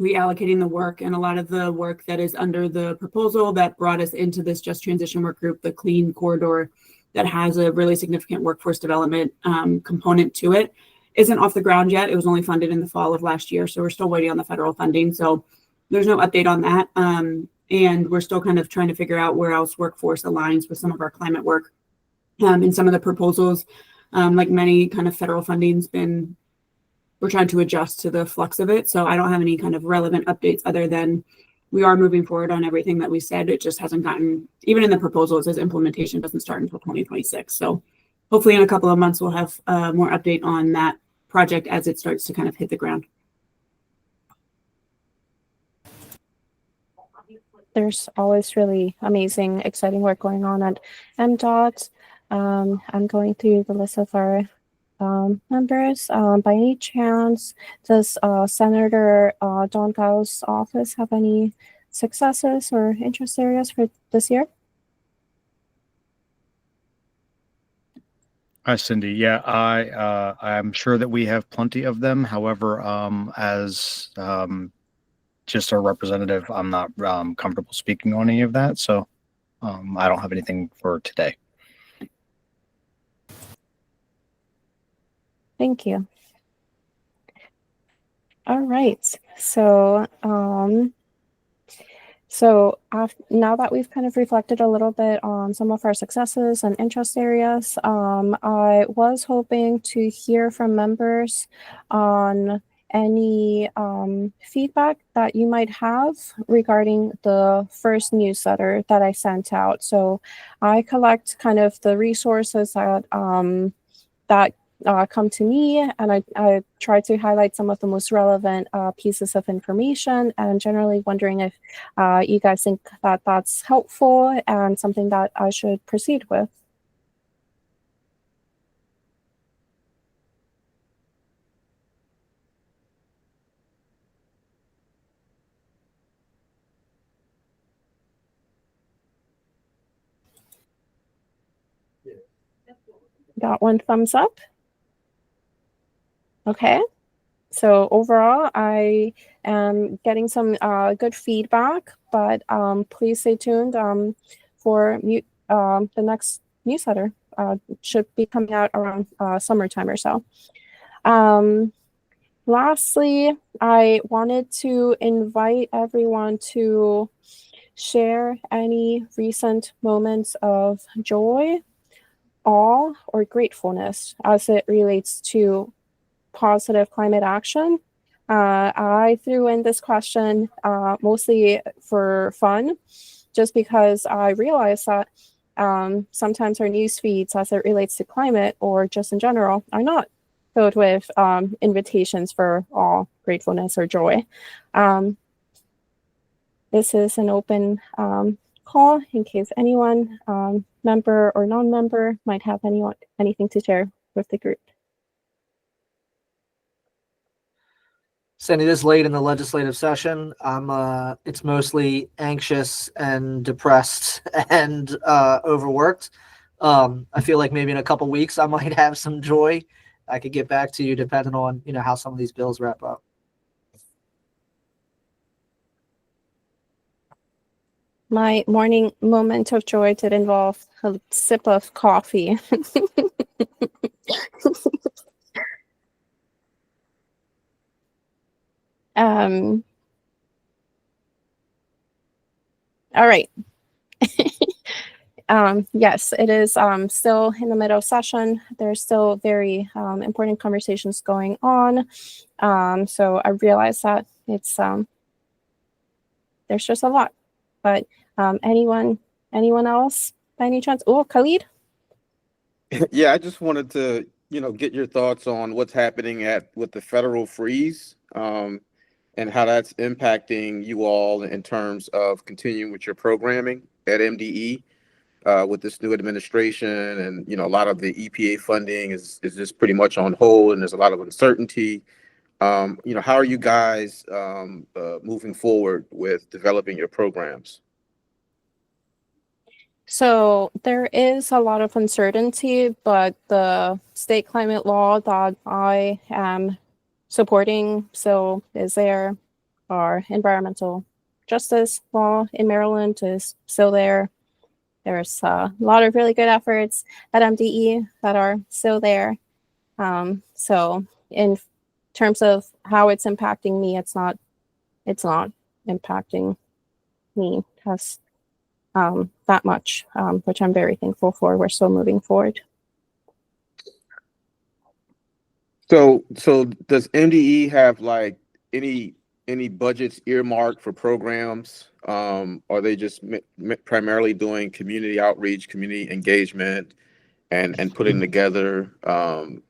reallocating the work, and a lot of the work that is under the proposal that brought us into this Just Transition Work Group, the Clean Corridor, that has a really significant workforce development component to it, isn't off the ground yet. It was only funded in the fall of last year, so we're still waiting on the federal funding. So there's no update on that. And we're still kind of trying to figure out where else workforce aligns with some of our climate work. In some of the proposals, like many kind of federal funding's been, we're trying to adjust to the flux of it. So I don't have any kind of relevant updates other than we are moving forward on everything that we said. It just hasn't gotten, even in the proposal, it says implementation doesn't start until 2026. So hopefully in a couple of months, we'll have more update on that project as it starts to kind of hit the ground. There's always really amazing, exciting work going on at MDOT. I'm going through the list of our members. By any chance, does Senator Don Giles' office have any successes or interest areas for this year? Hi, Cindy. Yeah, I'm sure that we have plenty of them. However, as just a representative, I'm not comfortable speaking on any of that. So I don't have anything for today. Thank you. All right. So now that we've kind of reflected a little bit on some of our successes and interest areas, I was hoping to hear from members on any feedback that you might have regarding the first newsletter that I sent out. So I collect kind of the resources that come to me, and I try to highlight some of the most relevant pieces of information, and generally wondering if you guys think that that's helpful and something that I should proceed with. Got one thumbs up. Okay, so overall, I am getting some good feedback, but please stay tuned for the next newsletter. Should be coming out around summertime or so. Lastly, I wanted to invite everyone to share any recent moments of joy, awe, or gratefulness as it relates to positive climate action. I threw in this question mostly for fun, just because I realized that sometimes our news feeds as it relates to climate or just in general are not filled with invitations for awe, gratefulness, or joy. This is an open call in case anyone, member or non-member, might have anything to share with the group. Cindy, this late in the legislative session, it's mostly anxious and depressed and overworked. I feel like maybe in a couple weeks I might have some joy. I could get back to you depending on how some of these bills wrap up. My morning moment of joy did involve a sip of coffee. All right. Yes, it is still in the middle of session. There's still very important conversations going on. So I realize that it's there's just a lot. But anyone else by any chance? Oh, Khalid? Yeah, I just wanted to, get your thoughts on what's happening with the federal freeze, and how that's impacting you all in terms of continuing with your programming at MDE with this new administration. And, a lot of the EPA funding is just pretty much on hold, and there's a lot of uncertainty. How are you guys moving forward with developing your programs? So there is a lot of uncertainty, but the state climate law that I am supporting still is there. our environmental justice law in Maryland is still there. There's a lot of really good efforts at MDE that are still there. So in terms of how it's impacting me, it's not impacting me as that much, which I'm very thankful for. We're still moving forward. So does MDE have like any budgets earmarked for programs? Are they just primarily doing community outreach, community engagement, and putting together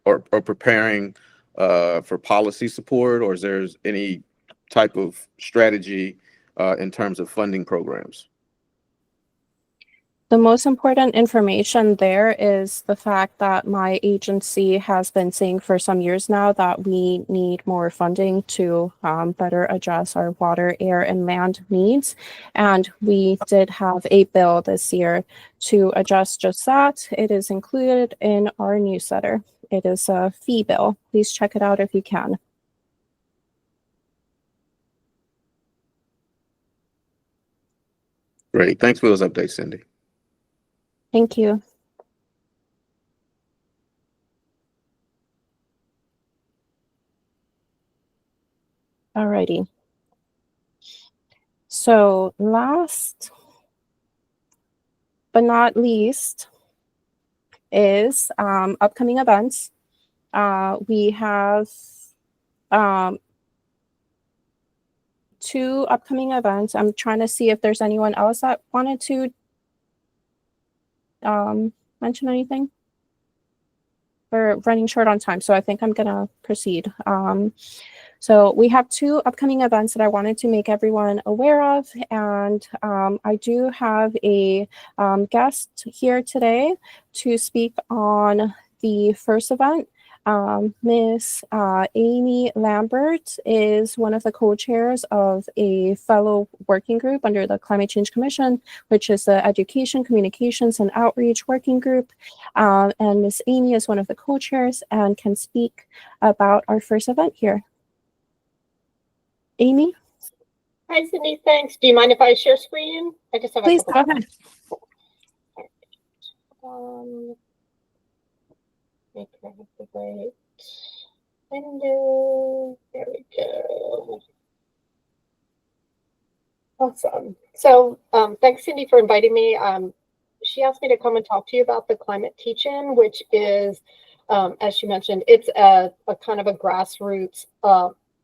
or preparing for policy support, or is there any type of strategy in terms of funding programs? The most important information there is the fact that my agency has been saying for some years now that we need more funding to better address our water, air, and land needs. And we did have a bill this year to address just that. It is included in our newsletter. It is a fee bill. Please check it out if you can. Great. Thanks for those updates, Cindy. Thank you. Alrighty. So last but not least is upcoming events. We have 2 upcoming events. I'm trying to see if there's anyone else that wanted to mention anything. We're running short on time, so I think I'm gonna proceed. So we have 2 upcoming events that I wanted to make everyone aware of, and I do have a guest here today to speak on the first event. Miss Amy Lambert is one of the co-chairs of a fellow working group under the Climate Change Commission, which is the Education, Communications, and Outreach Working Group. And Miss Amy is one of the co-chairs and can speak about our first event here. Amy? Hi, Cindy. Thanks. Do you mind if I share screen? I just have Please a go ahead. Make sure I have the right window. There we go. Awesome. So thanks, Cindy, for inviting me. She asked me to come and talk to you about the climate teach-in, which is, as she mentioned, it's a kind of a grassroots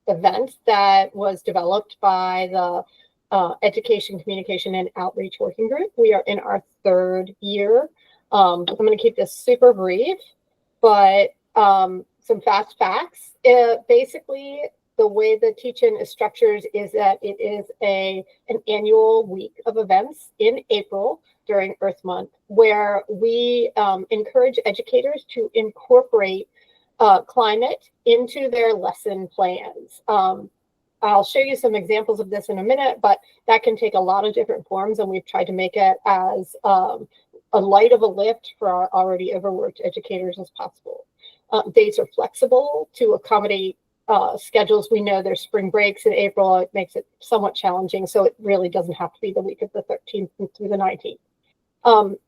event that was developed by the Education, Communication, and Outreach Working Group. We are in our 3rd year. I'm going to keep this super brief, but some fast facts. Basically, the way the teach-in is structured is that it is an annual week of events in April during Earth Month, where we encourage educators to incorporate climate into their lesson plans. I'll show you some examples of this in a minute, but that can take a lot of different forms, and we've tried to make it as a light of a lift for our already overworked educators as possible. Dates are flexible to accommodate schedules. We know there's spring breaks in April. It makes it somewhat challenging, so it really doesn't have to be the week of the 13th through the 19th.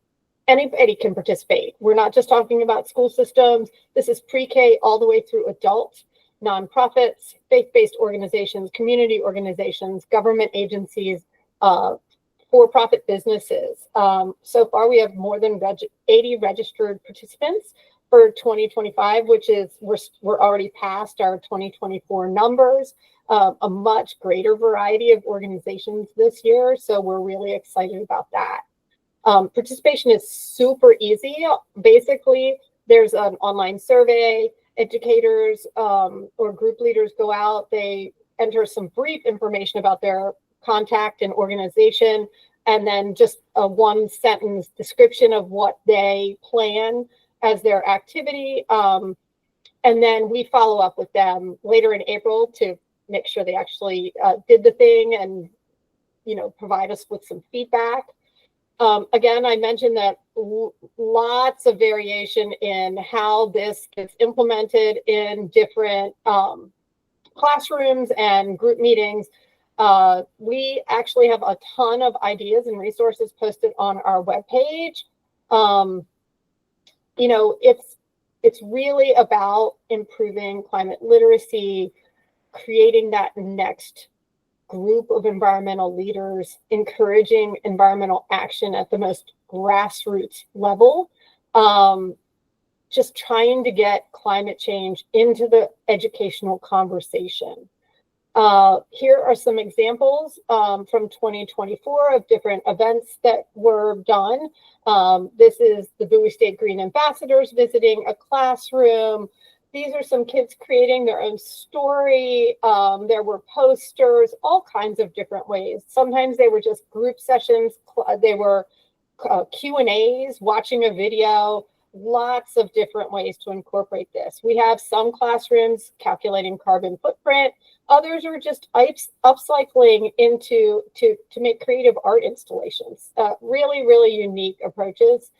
Anybody can participate. We're not just talking about school systems. This is pre-K all the way through adult, nonprofits, faith-based organizations, community organizations, government agencies, for-profit businesses. So far, we have more than 80 registered participants for 2025, which is we're already past our 2024 numbers. A much greater variety of organizations this year, so we're really excited about that. Participation is super easy. Basically, there's an online survey. Educators or group leaders go out. They enter some brief information about their contact and organization, and then just a 1-sentence description of what they plan as their activity. And then we follow up with them later in April to make sure they actually did the thing and, provide us with some feedback. Again, I mentioned that lots of variation in how this gets implemented in different classrooms and group meetings. We actually have a ton of ideas and resources posted on our webpage. You know, it's really about improving climate literacy, creating that next group of environmental leaders, encouraging environmental action at the most grassroots level, just trying to get climate change into the educational conversation. Here are some examples from 2024 of different events that were done. This is the Bowie State Green Ambassadors visiting a classroom. These are some kids creating their own story. There were posters, all kinds of different ways. Sometimes they were just group sessions. They were Q&As, watching a video, lots of different ways to incorporate this. We have some classrooms calculating carbon footprint. Others are just upcycling into to make creative art installations. Really, really unique approaches,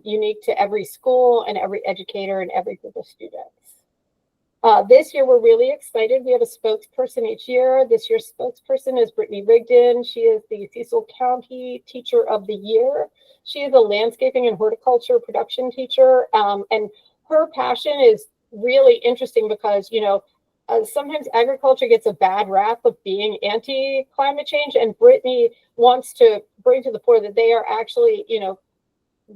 unique to every school and every educator and every group of students. This year, we're really excited. We have a spokesperson each year. This year's spokesperson is Brittany Rigdon. She is the Cecil County Teacher of the Year. She is a landscaping and horticulture production teacher. And her passion is really interesting because, you know, sometimes agriculture gets a bad rap of being anti-climate change. And Brittany wants to bring to the fore that they are actually, you know,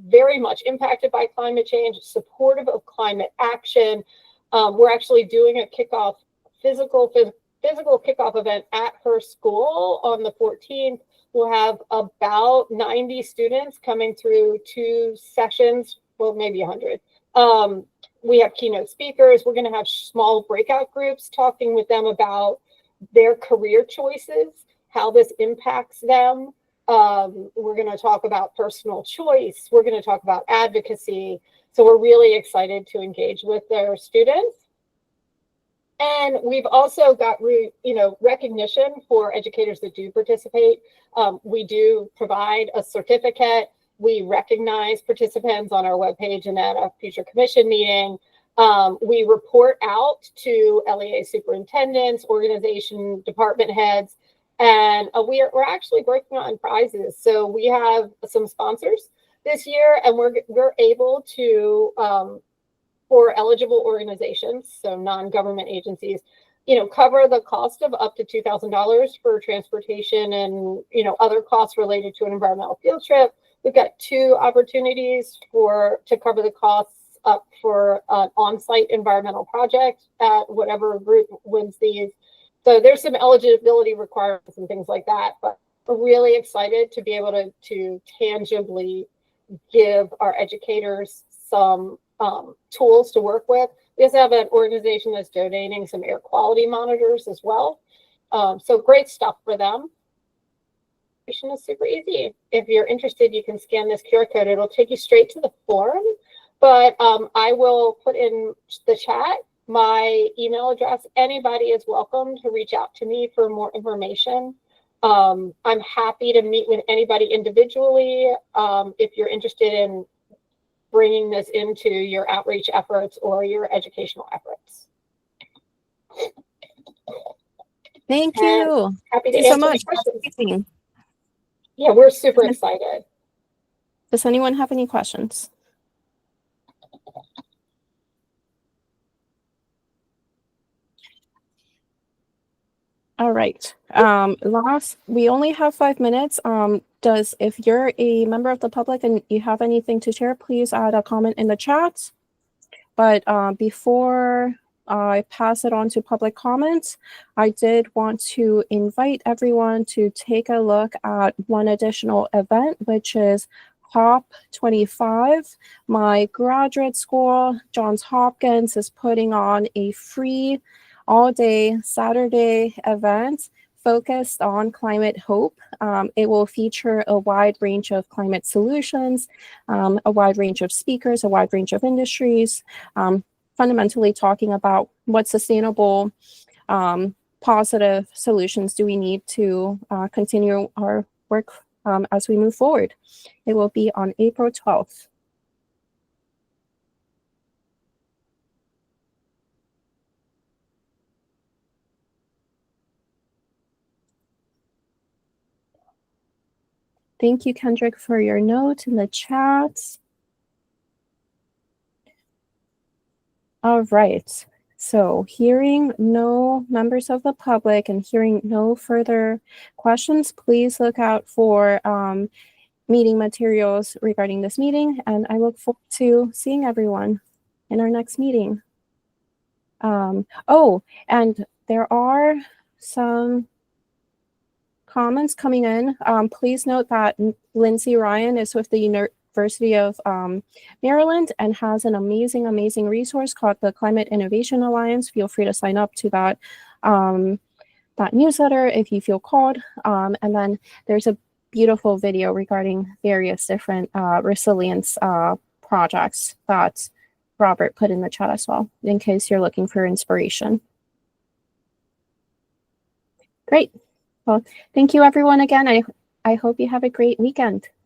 very much impacted by climate change, supportive of climate action. We're actually doing a kickoff, physical kickoff event at her school on the 14th. We'll have about 90 students coming through 2 sessions, well, maybe 100. We have keynote speakers. We're going to have small breakout groups talking with them about their career choices, how this impacts them. We're going to talk about personal choice. We're going to talk about advocacy. So we're really excited to engage with their students. And we've also got, recognition for educators that do participate. We do provide a certificate. We recognize participants on our webpage and at a future commission meeting. We report out to LEA superintendents, organization department heads, and we're actually working on prizes. So we have some sponsors this year, and we're able to, for eligible organizations, so non-government agencies, cover the cost of up to $2,000 for transportation and, other costs related to an environmental field trip. We've got 2 opportunities to cover the costs up for an on-site environmental project at whatever group wins these. So there's some eligibility requirements and things like that, but we're really excited to be able to tangibly give our educators some tools to work with. We also have an organization that's donating some air quality monitors as well. So great stuff for them. It's super easy. If you're interested, you can scan this QR code. It'll take you straight to the form, but I will put in the chat my email address. Anybody is welcome to reach out to me for more information. I'm happy to meet with anybody individually if you're interested in bringing this into your outreach efforts or your educational efforts. Thank you. Happy to Thank you so answer much. questions. Yeah, we're super excited. Does anyone have any questions? All right. We only have 5 minutes. If you're a member of the public and you have anything to share, please add a comment in the chat. But before I pass it on to public comments, I did want to invite everyone to take a look at one additional event, which is HOP 25. My graduate school, Johns Hopkins, is putting on a free all-day Saturday event focused on climate hope. It will feature a wide range of climate solutions, a wide range of speakers, a wide range of industries, fundamentally talking about what sustainable, positive solutions do we need to continue our work as we move forward. It will be on April 12th. Thank you, Kendrick, for your note in the chat. All right. So hearing no members of the public and hearing no further questions, please look out for meeting materials regarding this meeting. And I look forward to seeing everyone in our next meeting. Oh, and there are some comments coming in. Please note that Lindsay Ryan is with the University of Maryland and has an amazing resource called the Climate Innovation Alliance. Feel free to sign up to that newsletter if you feel called. And then there's a beautiful video regarding various different resilience projects that Robert put in the chat as well, in case you're looking for inspiration. Great. Well, thank you everyone again. I hope you have a great weekend.